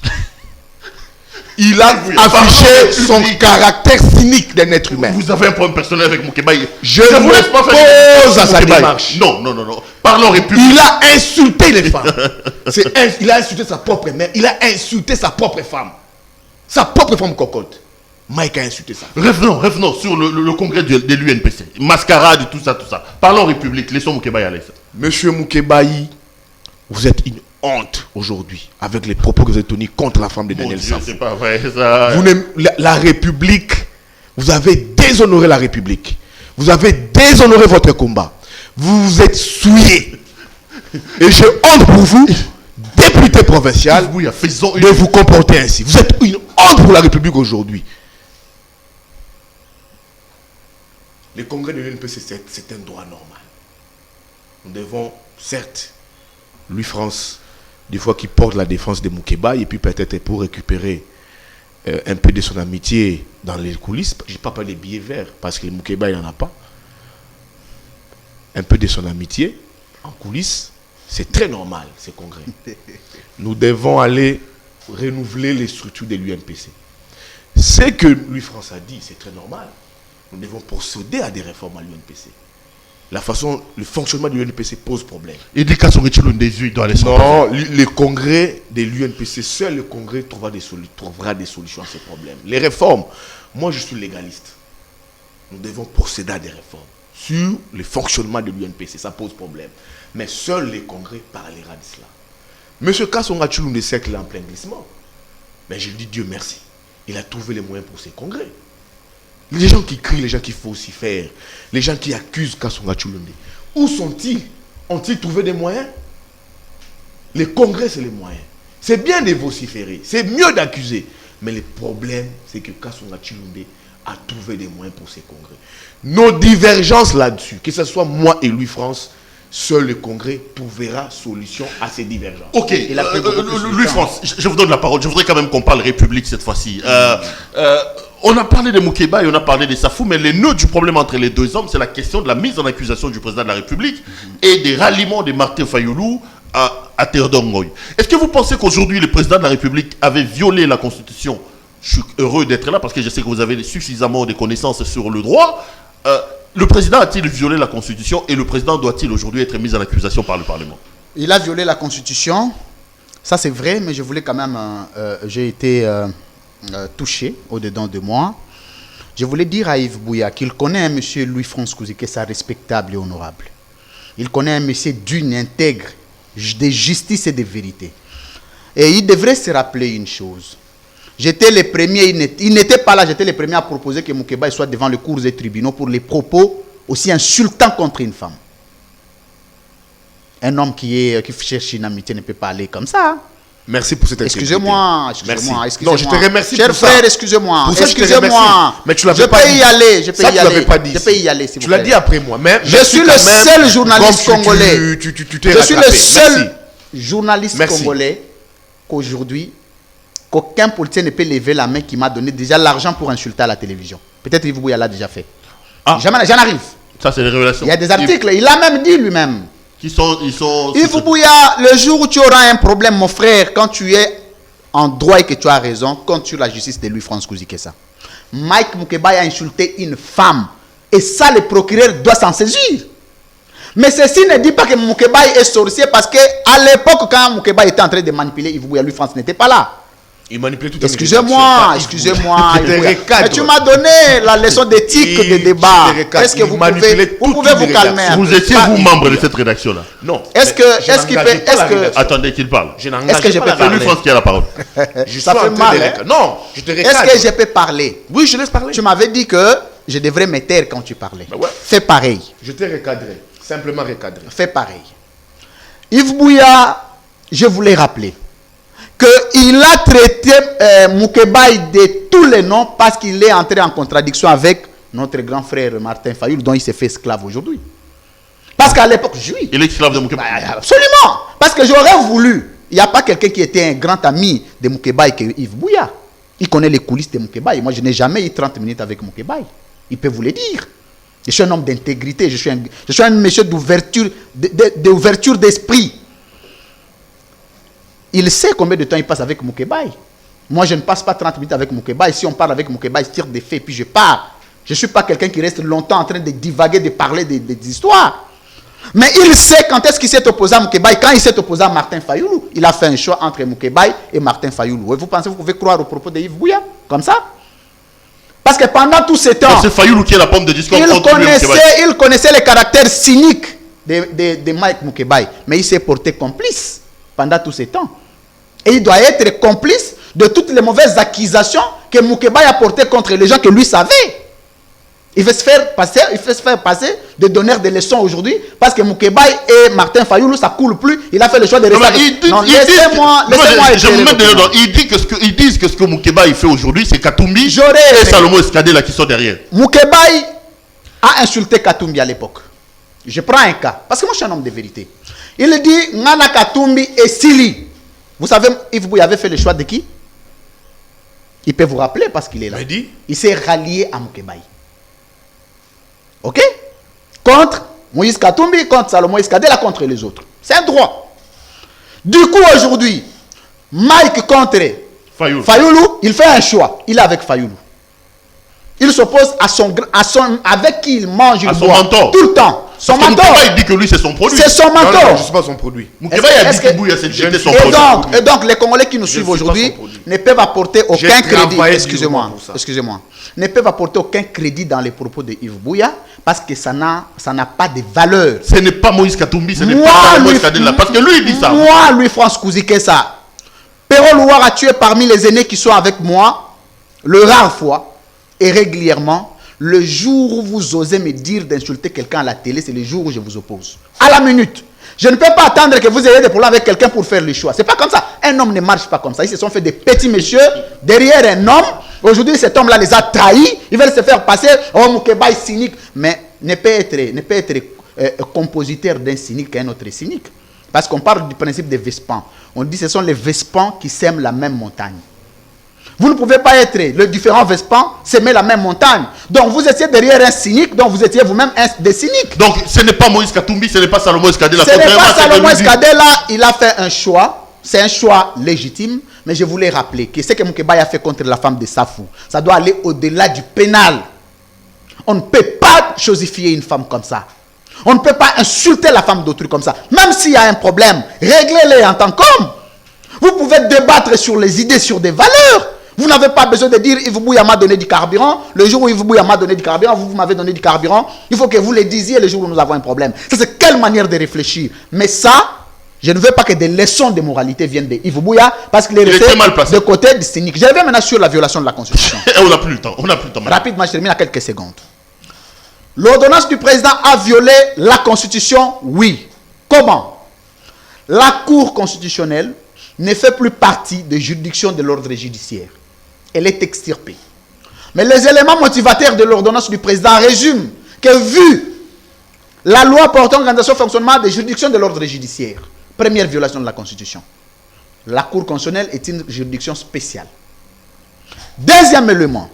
Il a affiché son caractère cynique d'un être humain. Vous avez un problème personnel avec Moukébaï. Je vous pose à sa démarche. Non. Parlons République. Il a insulté les femmes. Il a insulté sa propre mère. Il a insulté sa propre femme. Sa propre femme cocotte. Mike a insulté ça. Revenons sur le congrès de l'UNPC. Mascarade et tout ça. Parlons République. Laissons Moukébaï à l'aise. Monsieur Moukébaï, vous êtes honte aujourd'hui avec les propos que vous avez tenus contre la femme de Daniel Safou. C'est pas vrai, ça. La République, vous avez déshonoré la République. Vous avez déshonoré votre combat. Vous vous êtes souillé. Et j'ai honte pour vous, député provincial, de vous comporter ainsi. Vous êtes une honte pour la République aujourd'hui. Les congrès de l'UNPC, c'est un droit normal. Nous devons, certes, Louis-France, des fois qui porte la défense de Moukeba, et puis peut-être pour récupérer un peu de son amitié dans les coulisses, je n'ai pas parlé des billets verts, parce que Moukeba, il n'en a pas. Un peu de son amitié en coulisses, c'est très normal, ces congrès. Nous devons aller renouveler les structures de l'UNPC. Ce que Louis-France a dit, c'est très normal. Nous devons procéder à des réformes à l'UNPC. La façon, le fonctionnement de l'UNPC pose problème. Il dit qu'à son retour, doit aller non, le congrès de l'UNPC, seul le congrès trouvera des solutions à ces problèmes. Les réformes, moi je suis légaliste. Nous devons procéder à des réformes sur le fonctionnement de l'UNPC, ça pose problème. Mais seul le congrès parlera de cela. Monsieur Kassonga Tchouloun de cercle est en plein glissement. Mais je lui dis Dieu merci. Il a trouvé les moyens pour ces congrès. Les gens qui crient, les gens qu'il faut aussi faire, les gens qui accusent Kassonga Tchouloun, où sont-ils? Ont-ils trouvé des moyens? Les congrès, c'est les moyens. C'est bien de vociférer, c'est mieux d'accuser. Mais le problème, c'est que Kassonga Tchouloun a trouvé des moyens pour ces congrès. Nos divergences là-dessus, que ce soit moi et Louis-France, seul le congrès trouvera solution à ces divergences. Ok, Louis-France, je vous donne la parole. Je voudrais quand même qu'on parle République cette fois-ci. On a parlé de Moukeba et on a parlé de Safou, mais le nœud du problème entre les deux hommes, c'est la question de la mise en accusation du président de la République et des ralliements de Martin Fayoulou à Théodore Ngoy. Est-ce que vous pensez qu'aujourd'hui, le président de la République avait violé la Constitution? Je suis heureux d'être là parce que je sais que vous avez suffisamment de connaissances sur le droit. Le président a-t-il violé la Constitution et le président doit-il aujourd'hui être mis en accusation par le Parlement? Il a violé la Constitution, ça c'est vrai, mais je voulais quand même, j'ai été touché au-dedans de moi. Je voulais dire à Yves Bouya qu'il connaît un monsieur Louis-France Kouzikessa respectable et honorable. Il connaît un monsieur d'une intègre, de justice et de vérité. Et il devrait se rappeler une chose. J'étais le premier, il n'était pas là, j'étais le premier à proposer que Moukeba soit devant les cours des tribunaux pour les propos aussi insultants contre une femme. Un homme qui cherche une amitié ne peut pas aller comme ça. Merci pour cette excusez-moi. Non, je te remercie cher pour ça. frère, excusez-moi. Pour ça, je te remercie. Mais tu l'avais pas dit. Je peux y aller. Tu l'as dit après moi. Mais je suis le seul journaliste congolais. Je suis le seul journaliste congolais qu'aujourd'hui, qu'aucun politicien ne peut lever la main qui m'a donné déjà l'argent pour insulter à la télévision. Peut-être Yves Bouya l'a déjà fait. J'en arrive. Ça, c'est des révélations. Il y a des articles. Il l'a même dit lui-même. Yves Bouya, le jour où tu auras un problème, mon frère, quand tu es en droit et que tu as raison, compte sur la justice de Louis-France Kouzikessa. Mike Moukeba a insulté une femme. Et ça, le procureur doit s'en saisir. Mais ceci ne dit pas que Moukeba est sorcier parce qu'à l'époque, quand Moukeba était en train de manipuler Yves Bouya, Louis-France n'était pas là. Il manipulait tout. Excusez-moi. Mais tu m'as donné la leçon d'éthique de débat. Est-ce que vous pouvez vous calmer? Vous étiez vous membre de cette rédaction-là? Non. Attendez qu'il parle. Est-ce que je peux parler? Lui-France qui a la parole. Ça fait mal. Non, je te recadre. Est-ce que je peux parler? Oui, je laisse parler. Tu m'avais dit que je devrais me taire quand tu parlais. Fais pareil. Je t'ai recadré. Simplement recadré. Fais pareil. Yves Bouya, je voulais rappeler qu'il a traité Moukeba de tous les noms parce qu'il est entré en contradiction avec notre grand frère Martin Fayoulou, dont il s'est fait esclave aujourd'hui. Parce qu'à l'époque, oui. Il est esclave de Moukeba. Absolument. Parce que j'aurais voulu. Il n'y a pas quelqu'un qui était un grand ami de Moukeba que Yves Bouya. Il connaît les coulisses de Moukeba. Moi, je n'ai jamais eu 30 minutes avec Moukeba. Il peut vous le dire. Je suis un homme d'intégrité. Je suis un monsieur d'ouverture d'esprit. Il sait combien de temps il passe avec Moukeba. Moi, je ne passe pas 30 minutes avec Moukeba. Et si on parle avec Moukeba, il tire des faits, puis je pars. Je ne suis pas quelqu'un qui reste longtemps en train de divaguer, de parler des histoires. Mais il sait quand est-ce qu'il s'est opposé à Moukeba. Quand il s'est opposé à Martin Fayoulou, il a fait un choix entre Moukeba et Martin Fayoulou. Et vous pensez que vous pouvez croire au propos de Yves Bouya comme ça? Parce que pendant tout ce temps, c'est Fayoulou qui est la pomme de discorde. Il connaissait le caractère cynique de Mike Moukeba. Mais il s'est porté complice. pendant tous ces temps. Et il doit être complice de toutes les mauvaises accusations que Moukébaye a portées contre les gens que lui savait. Il veut se faire passer de donneurs de leçons aujourd'hui parce que Moukébaye et Martin Fayoulou, ça coule plus. Il a fait le choix de rester. Non, laissez-moi ils disent que ce que Moukébaye fait aujourd'hui, c'est Katumbi et Salomon Escadé là qui sont derrière. Moukébaye a insulté Katumbi à l'époque. Je prends un cas, parce que moi je suis un homme de vérité. Il dit Ngana Katumbi et Sili. Vous savez, Yves Bouya avait fait le choix de qui? Il peut vous rappeler parce qu'il est là. Il s'est rallié à Moukébaye. Ok? Contre Moïse Katumbi, contre Salomon Escadé, là contre les autres. C'est un droit. Du coup, aujourd'hui, Mike contre Fayoulou, il fait un choix. Il est avec Fayoulou. Il s'oppose à son avec qui il mange, il boit tout le temps. Son mentor. Il dit que lui c'est son produit. C'est son mentor. Non, je sais pas son produit. Moukébaye a dit que Bouya c'était son produit. Et donc les Congolais qui nous suivent aujourd'hui ne peuvent apporter aucun crédit. Excusez-moi. Ne peuvent apporter aucun crédit dans les propos de Yves Bouya parce que ça n'a pas de valeur. Ce n'est pas Moïse Katumbi, ce n'est pas Moïse Kadela. Parce que lui il dit ça. Moi, Louis-France Kouzike, ça. Perrault Louar a tué parmi les aînés qui sont avec moi, le rare fois et régulièrement. Le jour où vous osez me dire d'insulter quelqu'un à la télé, c'est le jour où je vous oppose. À la minute. Je ne peux pas attendre que vous ayez des problèmes avec quelqu'un pour faire le choix. C'est pas comme ça. Un homme ne marche pas comme ça. Ils se sont fait des petits messieurs derrière un homme. Aujourd'hui, cet homme-là les a trahis. Ils veulent se faire passer. Oh, Moukébaye cynique. Mais ne peut être compositeur d'un cynique qu'un autre cynique. Parce qu'on parle du principe des Vespans. On dit que ce sont les Vespans qui sèment la même montagne. Vous ne pouvez pas être le différent Vespan, s'aimer la même montagne. Donc vous étiez derrière un cynique, donc vous étiez vous-même des cyniques. Donc ce n'est pas Moïse Katumbi, ce n'est pas Salomon Escadé. Ce n'est pas Salomon Escadé là, il a fait un choix. C'est un choix légitime, mais je voulais rappeler que ce que Moukébaye a fait contre la femme de Safou, ça doit aller au-delà du pénal. On ne peut pas chosifier une femme comme ça. On ne peut pas insulter la femme d'autrui comme ça. Même s'il y a un problème, réglez-les en tant qu'homme. Vous pouvez débattre sur les idées, sur des valeurs. Vous n'avez pas besoin de dire Yves Bouya m'a donné du carburant. Le jour où Yves Bouya m'a donné du carburant, vous m'avez donné du carburant. Il faut que vous le disiez le jour où nous avons un problème. Ça, c'est quelle manière de réfléchir. Mais ça, je ne veux pas que des leçons de moralité viennent de Yves Bouya parce qu'il est resté de côté du cynique. Je reviens maintenant sur la violation de la Constitution. On n'a plus le temps. Rapidement, je termine à quelques secondes. L'ordonnance du président a violé la Constitution, oui. Comment? La Cour constitutionnelle ne fait plus partie de juridiction de l'ordre judiciaire. Elle est extirpée. Mais les éléments motivateurs de l'ordonnance du président résument que vu la loi portant organisation et fonctionnement des juridictions de l'ordre judiciaire, première violation de la Constitution, la Cour constitutionnelle est une juridiction spéciale. Deuxième élément,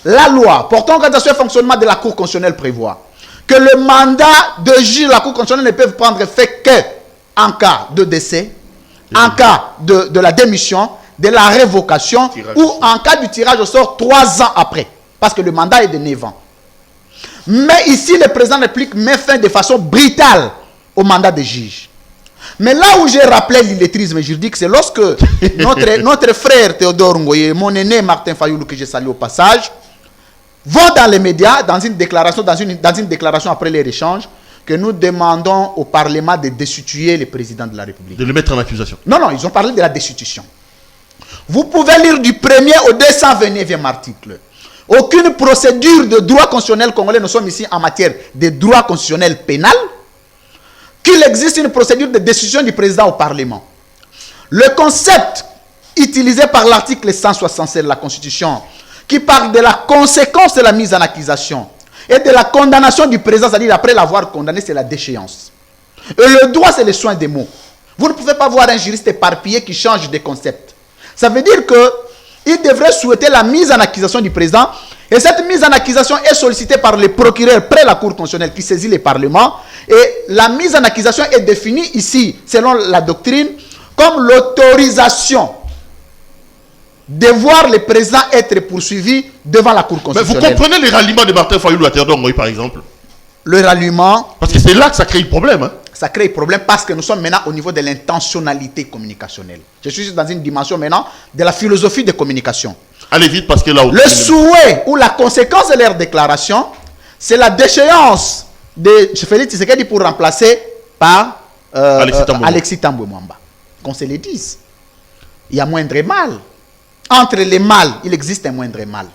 la loi portant organisation et fonctionnement de la Cour constitutionnelle prévoit que le mandat de juge de la Cour constitutionnelle ne peut prendre effet que en cas de décès, en cas de la démission, de la révocation ou en cas du tirage au sort 3 ans après. Parce que le mandat est de 9 ans. Mais ici, le président de la République met fin de façon brutale au mandat de juge. Mais là où j'ai rappelé l'illettrisme juridique, c'est lorsque notre frère Théodore Ngoye, mon aîné Martin Fayoulou, que j'ai salué au passage, vont dans les médias, dans une déclaration après les échanges, que nous demandons au Parlement de destituer le président de la République. De le mettre en accusation. Non, ils ont parlé de la destitution. Vous pouvez lire du 1er au 229e article. Aucune procédure de droit constitutionnel congolais, nous sommes ici en matière de droit constitutionnel pénal, qu'il existe une procédure de destitution du président au Parlement. Le concept utilisé par l'article 167 de la Constitution, qui parle de la conséquence de la mise en accusation et de la condamnation du président, c'est-à-dire après l'avoir condamné, c'est la déchéance. Et le droit, c'est le soin des mots. Vous ne pouvez pas voir un juriste éparpillé qui change de concept. Ça veut dire qu'il devrait souhaiter la mise en accusation du président. Et cette mise en accusation est sollicitée par les procureurs près la Cour constitutionnelle qui saisit le Parlement. Et la mise en accusation est définie ici, selon la doctrine, comme l'autorisation de voir le président être poursuivi devant la Cour constitutionnelle. Mais vous comprenez les ralliements de Martin Fayoulou à Théodore Ngoye, par exemple? Le ralliement... Parce que c'est là que ça crée le problème. Hein? Ça crée problème parce que nous sommes maintenant au niveau de l'intentionnalité communicationnelle. Je suis dans une dimension maintenant de la philosophie de communication. Allez vite parce que là... Le souhait ou la conséquence de leur déclaration, c'est la déchéance de Félix Tshisekedi pour remplacer par Alexis Tambwe Mwamba. qu'on se le dise. Il y a moindre mal. Entre les mal, il existe un moindre mal.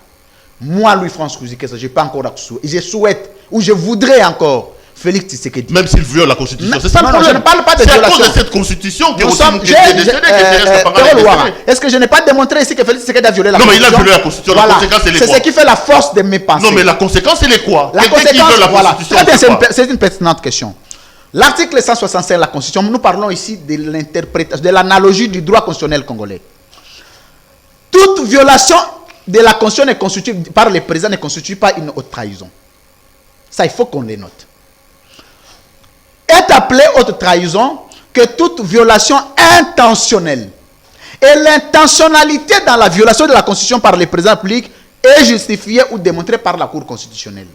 Moi, Louis-François Kouzikessa, je n'ai pas encore et je souhaite, ou je voudrais encore, Félix Tshisekedi. Même s'il viole la Constitution, c'est ça. Non, je ne parle pas de violation. C'est à cause de cette Constitution que est-ce que je n'ai pas démontré ici que Félix Tshisekedi a violé la Constitution? Non, mais il a violé la Constitution. Voilà. La conséquence, elle est c'est quoi? ce qui fait la force de mes pensées. Non, mais la conséquence, elle est quoi? La conséquence, qui viole la Constitution, c'est une pertinente question. L'article 165 de la Constitution, nous parlons ici de l'interprétation, de l'analogie du droit constitutionnel congolais. Toute violation de la Constitution constituée par le président ne constitue pas une haute trahison. Ça, il faut qu'on le note. Est appelée haute trahison que toute violation intentionnelle. Et l'intentionnalité dans la violation de la Constitution par le président public est justifiée ou démontrée par la Cour constitutionnelle.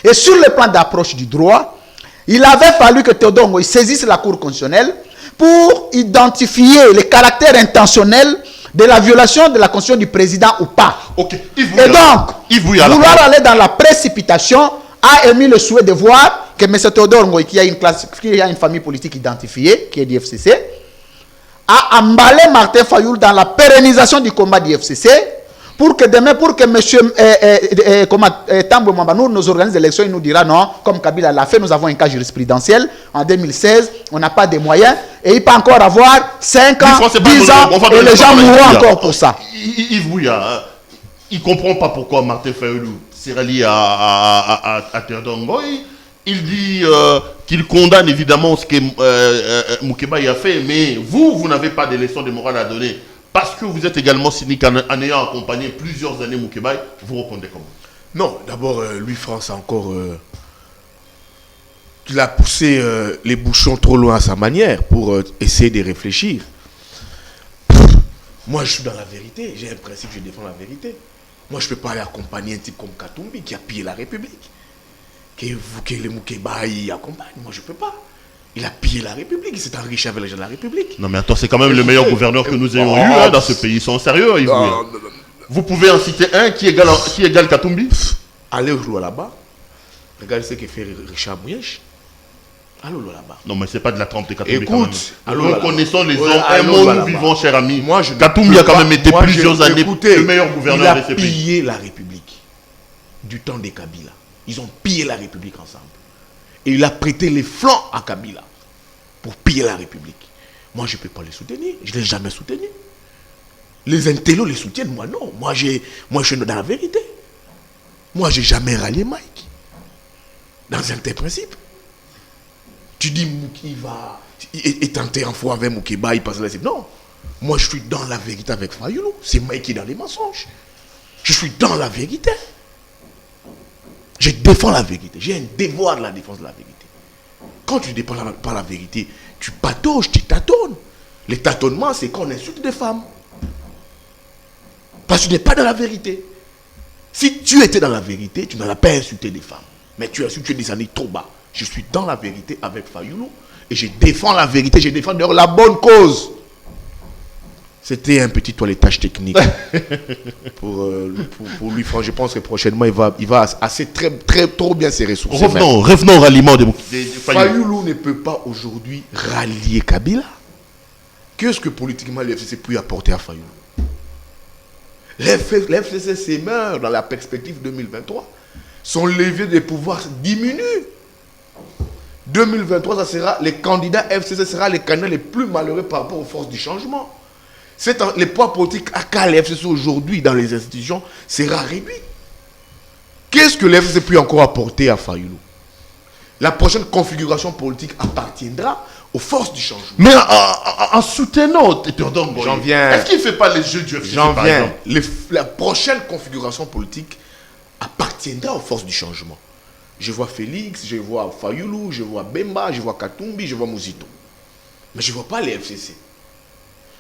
Et sur le plan d'approche du droit, il avait fallu que Théodore Ngoï saisisse la Cour constitutionnelle pour identifier les caractères intentionnels de la violation de la Constitution du président ou pas. Okay. Et donc, vouloir aller dans la précipitation a émis le souhait de voir que M. Théodore Ngoï, qui a une famille politique identifiée, qui est du FCC, a emballé Martin Fayoul dans la pérennisation du combat du FCC pour que demain, pour que M. Tambwe Mwamba nous organise l'élection, il nous dira non, comme Kabila l'a fait, nous avons un cas jurisprudentiel. En 2016, on n'a pas de moyens et il peut encore avoir 5 ans, 10 ans et les gens mourront encore pour ça. Yves Bouya, il ne comprend pas pourquoi Martin Fayoul s'est rallié à Théodore Ngoï. Il dit qu'il condamne évidemment ce que Moukeba a fait, mais vous n'avez pas de leçon de morale à donner. Parce que vous êtes également cynique en ayant accompagné plusieurs années Moukeba, vous répondez comment? Non, d'abord, Louis-France a encore... il a poussé les bouchons trop loin à sa manière pour essayer de réfléchir. Moi, je suis dans la vérité. J'ai un principe, je défends la vérité. Moi, je ne peux pas aller accompagner un type comme Katumbi qui a pillé la République. Que le Moukeba y accompagne. Moi, je ne peux pas. Il a pillé la République, il s'est enrichi avec les gens de la République. Non mais attends, c'est quand même le meilleur gouverneur que nous ayons eu dans ce pays. Ils sont sérieux, Yves. Non. Vous pouvez en citer un qui égale Katumbi? Allez au là-bas. Regardez ce que fait Richard Mouyèche. Allô là-bas. Non mais c'est pas de la trempe de Katumbi. Écoute, nous connaissons les gens, un mot nous vivons, cher ami. Moi, Katumbi a quand même été plusieurs années le meilleur gouverneur de ce pays. Il a pillé la République du temps des Kabila. Ils ont pillé la République ensemble. Et il a prêté les flancs à Kabila pour piller la République. Moi, je ne peux pas les soutenir. Je ne l'ai jamais soutenu. Les intellos les soutiennent, moi non. Moi, je suis dans la vérité. Moi, je n'ai jamais rallié Mike. Dans un tel principe. Tu dis Mouki va est tenté en fois avec Moukeba, il passe là. Non. Moi, je suis dans la vérité avec Fayoulou. C'est Mike qui est dans les mensonges. Je suis dans la vérité. Je défends la vérité. J'ai un devoir de la défense de la vérité. Quand tu défends pas la vérité, tu patauges, tu tâtonnes. Les tâtonnements, c'est qu'on insulte des femmes. Parce que tu n'es pas dans la vérité. Si tu étais dans la vérité, tu n'allais pas insulter des femmes. Mais tu insultes des années trop bas. Je suis dans la vérité avec Fayoulou. Et je défends la vérité. Je défends d'ailleurs la bonne cause. C'était un petit toilettage technique pour lui. Je pense que prochainement, il va assez trop bien se ressourcer. Revenons au ralliement de Fayoulou ne peut pas aujourd'hui rallier Kabila. Qu'est-ce que politiquement l'FCC peut apporter à Fayoulou? L'FCC s'émeurt dans la perspective 2023. Son levier de pouvoir diminue. 2023, ça sera les candidats FCC sera les candidats les plus malheureux par rapport aux forces du changement. Les poids politiques à l'FCC aujourd'hui dans les institutions sera réduit. Qu'est-ce que l'FCC peut encore apporter à Fayoulou? La prochaine configuration politique appartiendra aux forces du changement. Mais en soutenant Théodore Ngoï, j'en viens. Est-ce qu'il ne fait pas les jeux du FCC? J'en viens. La prochaine configuration politique appartiendra aux forces du changement. Je vois Félix, je vois Fayoulou, je vois Bemba, je vois Katumbi, je vois Mouzito. Mais je ne vois pas les FCC.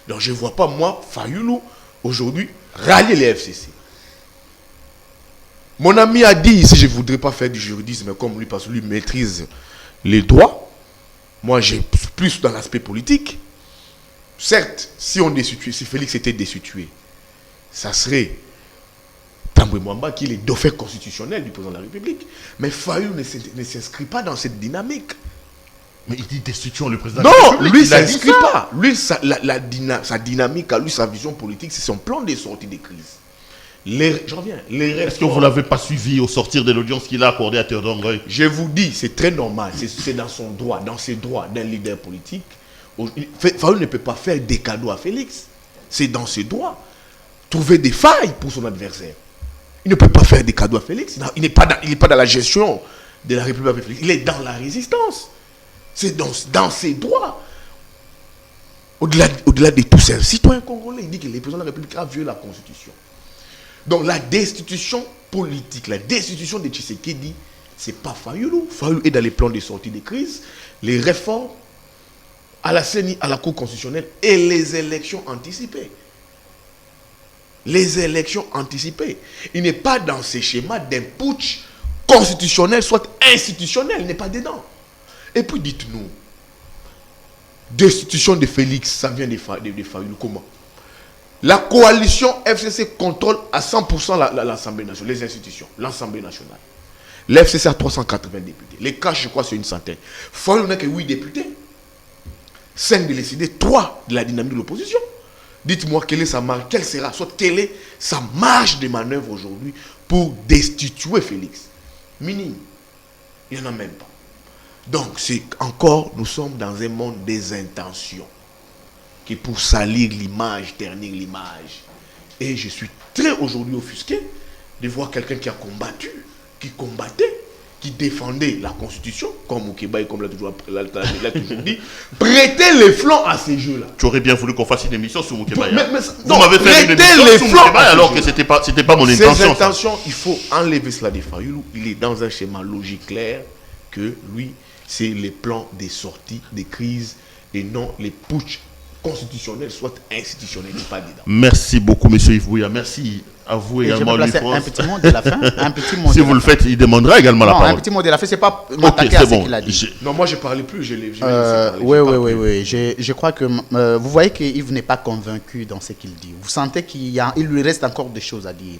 Donc je ne vois pas, moi, Fayoulou, aujourd'hui, rallier les FCC. Mon ami a dit ici, je ne voudrais pas faire du juridisme comme lui, parce que lui maîtrise les droits. Moi, j'ai plus dans l'aspect politique. Certes, si Félix était destitué, ça serait Tambwe Mwamba qui est le dauphin constitutionnel du président de la République. Mais Fayoulou ne s'inscrit pas dans cette dynamique. Mais il dit destitution le président. Non, lui, il ça a dit n'inscrit ça. pas. Lui, sa dynamique, à lui, sa vision politique, c'est son plan de sortie des crises. J'en reviens. Est-ce que vous ne l'avez pas suivi au sortir de l'audience qu'il a accordée à Théodore Ngoy? Je vous dis, c'est très normal. C'est dans son droit, dans ses droits d'un leader politique. Fayoulou ne peut pas faire des cadeaux à Félix. C'est dans ses droits. Trouver des failles pour son adversaire. Il ne peut pas faire des cadeaux à Félix. Il n'est pas dans la gestion de la République avec Félix. Il est dans la résistance. C'est dans ses droits. Au-delà de tout ça, un citoyen congolais, il dit que le président de la République a violé la Constitution. Donc la destitution politique, la destitution de Tshisekedi, c'est pas Fayoulou. Fayoulou est dans les plans de sortie des crises, les réformes à la CENI, à la Cour constitutionnelle et les élections anticipées. Les élections anticipées. Il n'est pas dans ces schémas d'un putsch constitutionnel, soit institutionnel. Il n'est pas dedans. Et puis dites-nous, destitution de Félix, ça vient de Fayoulou. Comment? La coalition FCC contrôle à 100% l'Assemblée nationale, les institutions, l'Assemblée nationale. L'FCC a 380 députés. Les caches, je crois, c'est une centaine. Fayoulou n'a que 8 députés. 5 de décider, 3 de la dynamique de l'opposition. Dites-moi quelle est sa marge, quelle est sa marge de manœuvre aujourd'hui pour destituer Félix. Minime. Il n'y en a même pas. Donc, nous sommes dans un monde des intentions. Qui pour salir l'image, ternir l'image. Et je suis très aujourd'hui offusqué de voir quelqu'un qui a combattu, qui combattait, qui défendait la Constitution, comme Moukeba et comme l'a toujours dit, prêter les flancs à ces jeux-là. Tu aurais bien voulu qu'on fasse une émission sur Moukeba. Vous m'avez fait une émission sur Moukeba alors que c'était pas mon intention. Ces intentions, il faut enlever cela de Fayoulou. Il est dans un schéma logique clair que lui, c'est les plans des sorties, des crises et non les putsch constitutionnel, soit institutionnel, n'est pas dedans. Merci beaucoup, M. Yves Bouya. Merci à vous également, Louis France. Un petit mot de la fin. Si vous le faites, il demandera également la parole. Un petit mot de la fin, c'est pas m'attaquer à ce qu'il a dit. Non, moi je ne parlais plus, Oui. Je crois que vous voyez que Yves n'est pas convaincu dans ce qu'il dit. Vous sentez qu'il lui reste encore des choses à dire.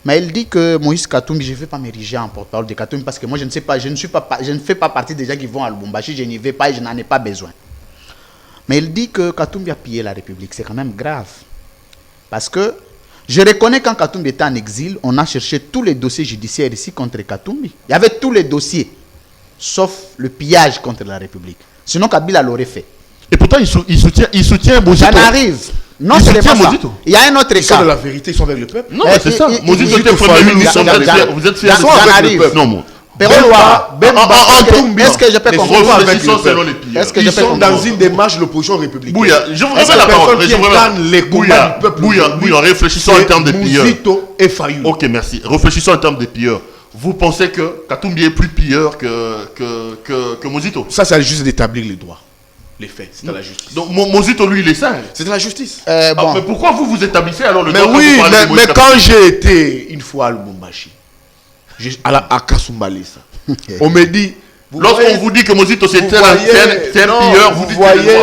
Mais il dit que Moïse Katumbi, je ne vais pas m'ériger en porte-parole de Katumbi parce que moi je ne sais pas, je ne fais pas partie des gens qui vont à Lubumbashi, je n'y vais pas et je n'en ai pas besoin. Mais il dit que Katumbi a pillé la République. C'est quand même grave. Parce que je reconnais quand Katumbi était en exil, on a cherché tous les dossiers judiciaires ici contre Katumbi. Il y avait tous les dossiers, sauf le pillage contre la République. Sinon Kabila l'aurait fait. Et pourtant, il soutient Mozito. Ça n'arrive. Non, ce n'est pas ça. Il y a un autre cas. Ils sont de la vérité, ils sont avec le peuple. Non, c'est ça. Mozito était Premier ministre. Vous êtes fiers de ça. Non, moi. Est-ce que je peux comprendre? Ils sont dans une démarche de l'opposition républicaine. Bouya, je vous remets la parole. Bouya, réfléchissons en termes de pilleurs. Mozito et Fayoulou. Ok, merci. Réfléchissons en termes de pilleurs. Vous pensez que Katumbi est plus pilleur que Mozito? Ça, c'est juste d'établir les droits. Les faits, c'est à la justice. Donc Mozito, lui, il est sage. C'est de la justice. Mais pourquoi vous établissez alors le droit? Mais quand j'ai été une fois à Lubumbashi, à Kasumbalesa, on me dit... Lorsqu'on vous dit que Mozito c'est un pilleur, vous voyez,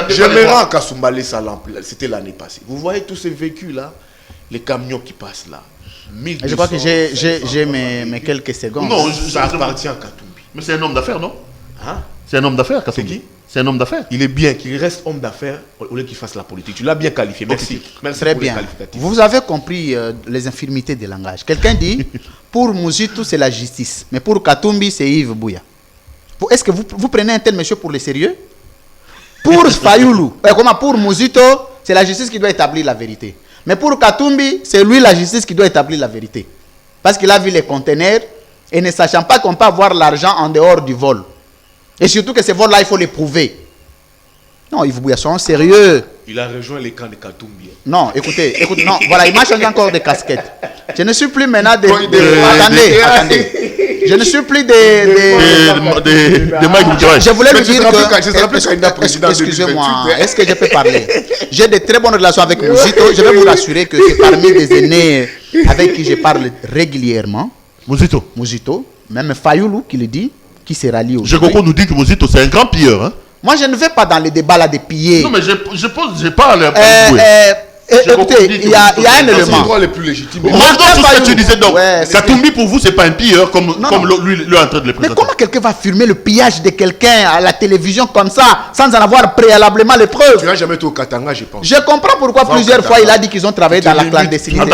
je me rends à Kasumbalesa, c'était l'année passée. Vous voyez tous ces véhicules là, les camions qui passent là. Je crois que j'ai mes quelques secondes. Non, ça appartient à Katumbi. Mais c'est un homme d'affaires, non? Hein? C'est un homme d'affaires, C'est qui? C'est un homme d'affaires. Il est bien qu'il reste homme d'affaires au lieu qu'il fasse la politique. Tu l'as bien qualifié. Merci. Merci très bien. Vous avez compris les infirmités des langages. Quelqu'un dit, pour Mozito, c'est la justice. Mais pour Katumbi, c'est Yves Bouya. Est-ce que vous prenez un tel monsieur pour le sérieux? Pour Fayoulou, pour Mozito, c'est la justice qui doit établir la vérité. Mais pour Katumbi, c'est lui la justice qui doit établir la vérité. Parce qu'il a vu les conteneurs et ne sachant pas qu'on peut avoir l'argent en dehors du vol. Et surtout que ces vols-là, il faut les prouver. Non, Yves Bouya, soyons sérieux. Il a rejoint les camps de Katumbi. Non, écoutez, non, voilà, il m'a changé encore de casquette. Je ne suis plus maintenant attendez. Je ne suis plus Je voulais lui dire que... Excusez-moi, est-ce que je peux parler? J'ai de très bonnes relations avec Mozito. Je vais vous rassurer que c'est parmi des aînés avec qui je parle régulièrement. Mozito, même Fayoulou qui le dit, qui se rallie aujourd'hui. Je comprends, nous dit que Mozito c'est un grand pilleur. Hein? Moi je ne vais pas dans les débats là de piller. Non mais je parle. Écoutez, il y a un C'est le élément. droit le plus légitime. Revenons sur ce que tu disais donc. Ouais, Katumbi pour vous c'est pas un pilleur comme Non. lui est en train de le Mais présenter. comment quelqu'un va filmer le pillage de quelqu'un à la télévision comme ça, sans en avoir préalablement les Tu preuves? n'as jamais été au Katanga, je pense. Je comprends pourquoi Va au plusieurs fois Katanga. il a dit qu'ils ont travaillé Tu dans la limites- clandestinité.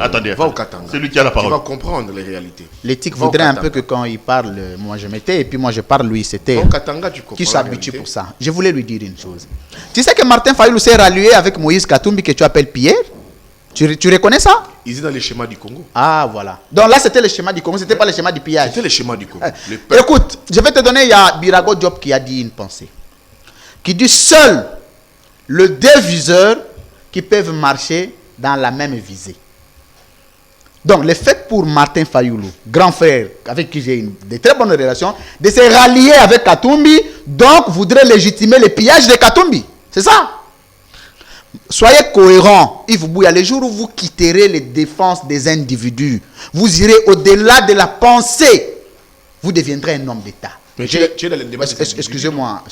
Attendez. Va au Katanga. C'est lui qui a la Tu vas parole. comprendre les réalités. L'éthique Va au voudrait un Katanga. peu que quand il parle, moi je m'étais, et puis moi je parle, lui c'était. Va au Katanga, tu comprends Qui la s'habitue réalité. pour ça. Je voulais lui dire une chose. Tu sais que Martin Fayulu s'est rallié avec Moïse Katumbi que tu appelles Pierre? Tu reconnais ça? Ils étaient dans les schémas du Congo. Ah voilà. Donc là c'était le schéma du Congo, c'était pas le schéma du pillage. C'était les schémas du Congo. Le peuple. Écoute, je vais te donner, il y a Birago Diop qui a dit une pensée. Qui dit seul le deux viseurs qui peuvent marcher dans la même visée. Donc le fait pour Martin Fayulu, grand frère avec qui j'ai de très bonnes relations, de se rallier avec Katumbi, donc voudrait légitimer le pillage de Katumbi. C'est ça. Soyez cohérents. Yves Bouya, les jours où vous quitterez les défenses des individus, vous irez au-delà de la pensée. Vous deviendrez un homme d'État. Mais tu es dans le débat des individus. Excusez-moi.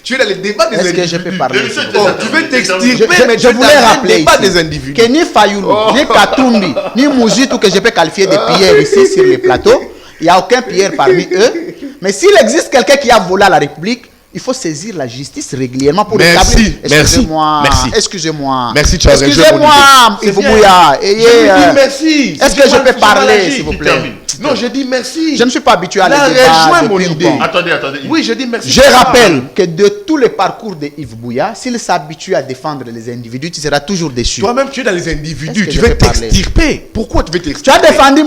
Tu es dans le débat des Est-ce individus. que je peux parler? Mais monsieur, Oh, tu veux t'extirper, Je, mais je tu es voulais dans le rappeler débat ici des individus. que ni Fayulu, ni Katumbi, ni Mouzitou, que je peux qualifier de pilleurs ici sur les plateaux, il n'y a aucun pilleur parmi eux. Mais s'il existe quelqu'un qui a volé à la République, il faut saisir la justice régulièrement pour Merci, établir. merci, merci. Excusez-moi. Merci, tu as raison, Excusez-moi, c'est Yves bien. Bouya. Je lui dis merci. Est-ce que je peux parler, s'il vous plaît? Non, je dis merci. Je ne suis pas habitué à Là, les débats rejoins de mon ping-pong. idée. Attendez. Oui, je dis merci. Je rappelle que de tous les parcours de Yves Bouya, s'il s'habitue à défendre les individus, tu seras toujours déçu. Toi-même, tu es dans les individus. Est-ce que Tu je veux peux parler? t'extirper. Pourquoi tu veux Tu t'extirper? as défendu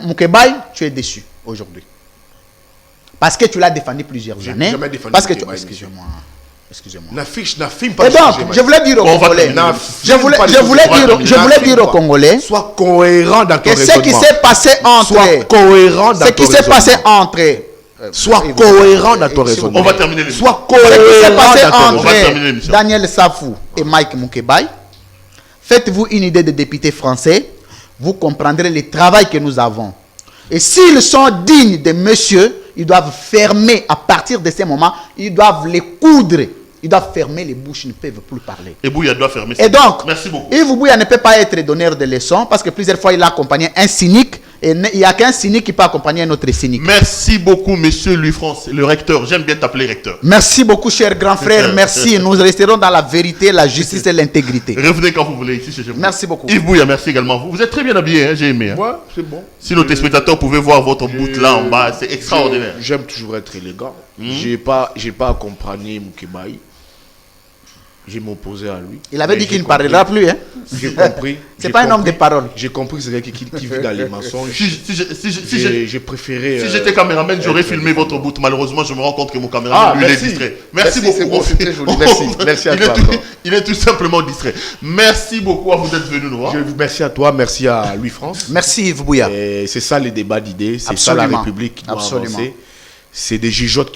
Moukebaï, tu es déçu aujourd'hui. Parce que tu l'as défendu plusieurs J'ai années. jamais défendu Parce que tu... Moukebaï, Excusez-moi. N'affiche pas. Et le donc, sujet, je voulais dire aux On va Congolais, terminer. je voulais dire aux Congolais Sois cohérent dans ton que ce qui raisonnement. s'est passé entre... Sois cohérent dans Ce ton qui s'est passé raisonnement. entre... Sois cohérent dans ton raisonnement. On va terminer l'émission. Sois Ce qui s'est cohérent passé dans ton On va terminer entre l'émission. Daniel Safou et Mike Moukebaï, faites-vous une idée de députés français, vous comprendrez le travail que nous avons. Et s'ils sont dignes de monsieur, ils doivent fermer, à partir de ce moment, ils doivent les coudre. Ils doivent fermer les bouches, ils ne peuvent plus parler. Et Bouya doit fermer. Et donc, Merci beaucoup. Yves Bouya ne peut pas être donneur de leçons parce que plusieurs fois il a accompagné un cynique et il n'y a qu'un cynique qui peut accompagner un autre cynique. Merci beaucoup, monsieur Louis France, le recteur. J'aime bien t'appeler recteur. Merci beaucoup, cher grand frère. Merci. Nous resterons dans la vérité, la justice et l'intégrité. Revenez quand vous voulez ici chez vous. Merci beaucoup. Yves Bouya, merci également. Vous êtes très bien habillé, hein, j'ai aimé. Hein. Moi, c'est bon. Si nos téléspectateurs pouvaient voir votre bout là en bas, c'est extraordinaire. J'aime toujours être élégant. J'ai pas accompagné Moukebaï. J'ai m'opposé à lui. Il avait Mais dit qu'il j'ai ne parlera compris. plus. Hein? J'ai compris. C'est J'ai pas un homme compris. de parole. J'ai compris que c'est quelqu'un qui vit dans les mensonges. Si J'ai préféré. j'étais caméraman, j'aurais être filmé votre bout. Malheureusement, je me rends compte que mon caméraman, lui, il est merci. distrait. Merci, Merci c'est beaucoup. bon, c'est très joli. Merci. Merci à Il est toi tout- encore. Il est tout simplement distrait. Merci beaucoup à vous d'être venu nous voir. Merci à toi, merci à Louis France. Merci Yves Bouya. Et c'est ça les débats d'idées, c'est ça la Absolument. République qui doit Absolument. avancer. C'est des jugeotes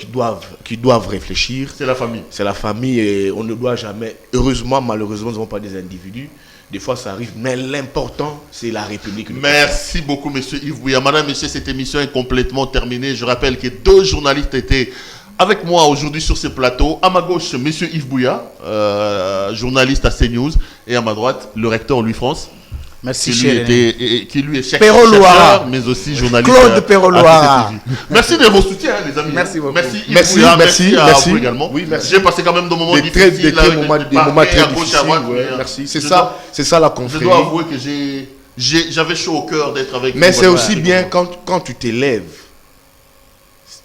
qui doivent réfléchir. C'est la famille. C'est la famille et on ne doit jamais, heureusement, malheureusement, nous n'avons pas des individus. Des fois, ça arrive, mais l'important, c'est la République. Merci beaucoup, monsieur Yves Bouya. Madame, monsieur, cette émission est complètement terminée. Je rappelle que 2 journalistes étaient avec moi aujourd'hui sur ce plateau. À ma gauche, monsieur Yves Bouya, journaliste à CNews. Et à ma droite, le recteur Louis France. Merci, Qui cher. lui est Perrault Loira. chercheur, mais aussi journaliste. Claude Perrault à Loira. CCTV. Merci de vos soutiens, hein, les amis. Merci beaucoup. Merci, Yves Merci, Bouya. merci, à merci. vous également. Oui, merci. J'ai passé quand même des moments Des difficiles. des avec moments des très parquets à gauche, difficiles. à droite, Ouais, mais, merci. je dois- C'est ça la Je confrérie. dois avouer que j'avais chaud au cœur d'être avec Mais vous. c'est Voilà. aussi bien quand tu t'élèves,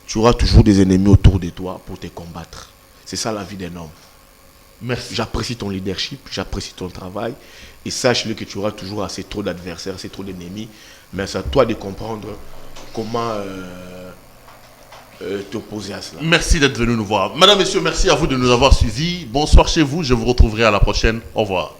tu auras toujours des ennemis autour de toi pour te combattre. C'est ça la vie d'un homme. Merci. J'apprécie ton leadership, j'apprécie ton travail. Et sache-le que tu auras toujours assez trop d'adversaires, assez trop d'ennemis. Mais c'est à toi de comprendre comment t'opposer à cela. Merci d'être venu nous voir. Madame, messieurs, merci à vous de nous avoir suivis. Bonsoir chez vous. Je vous retrouverai à la prochaine. Au revoir.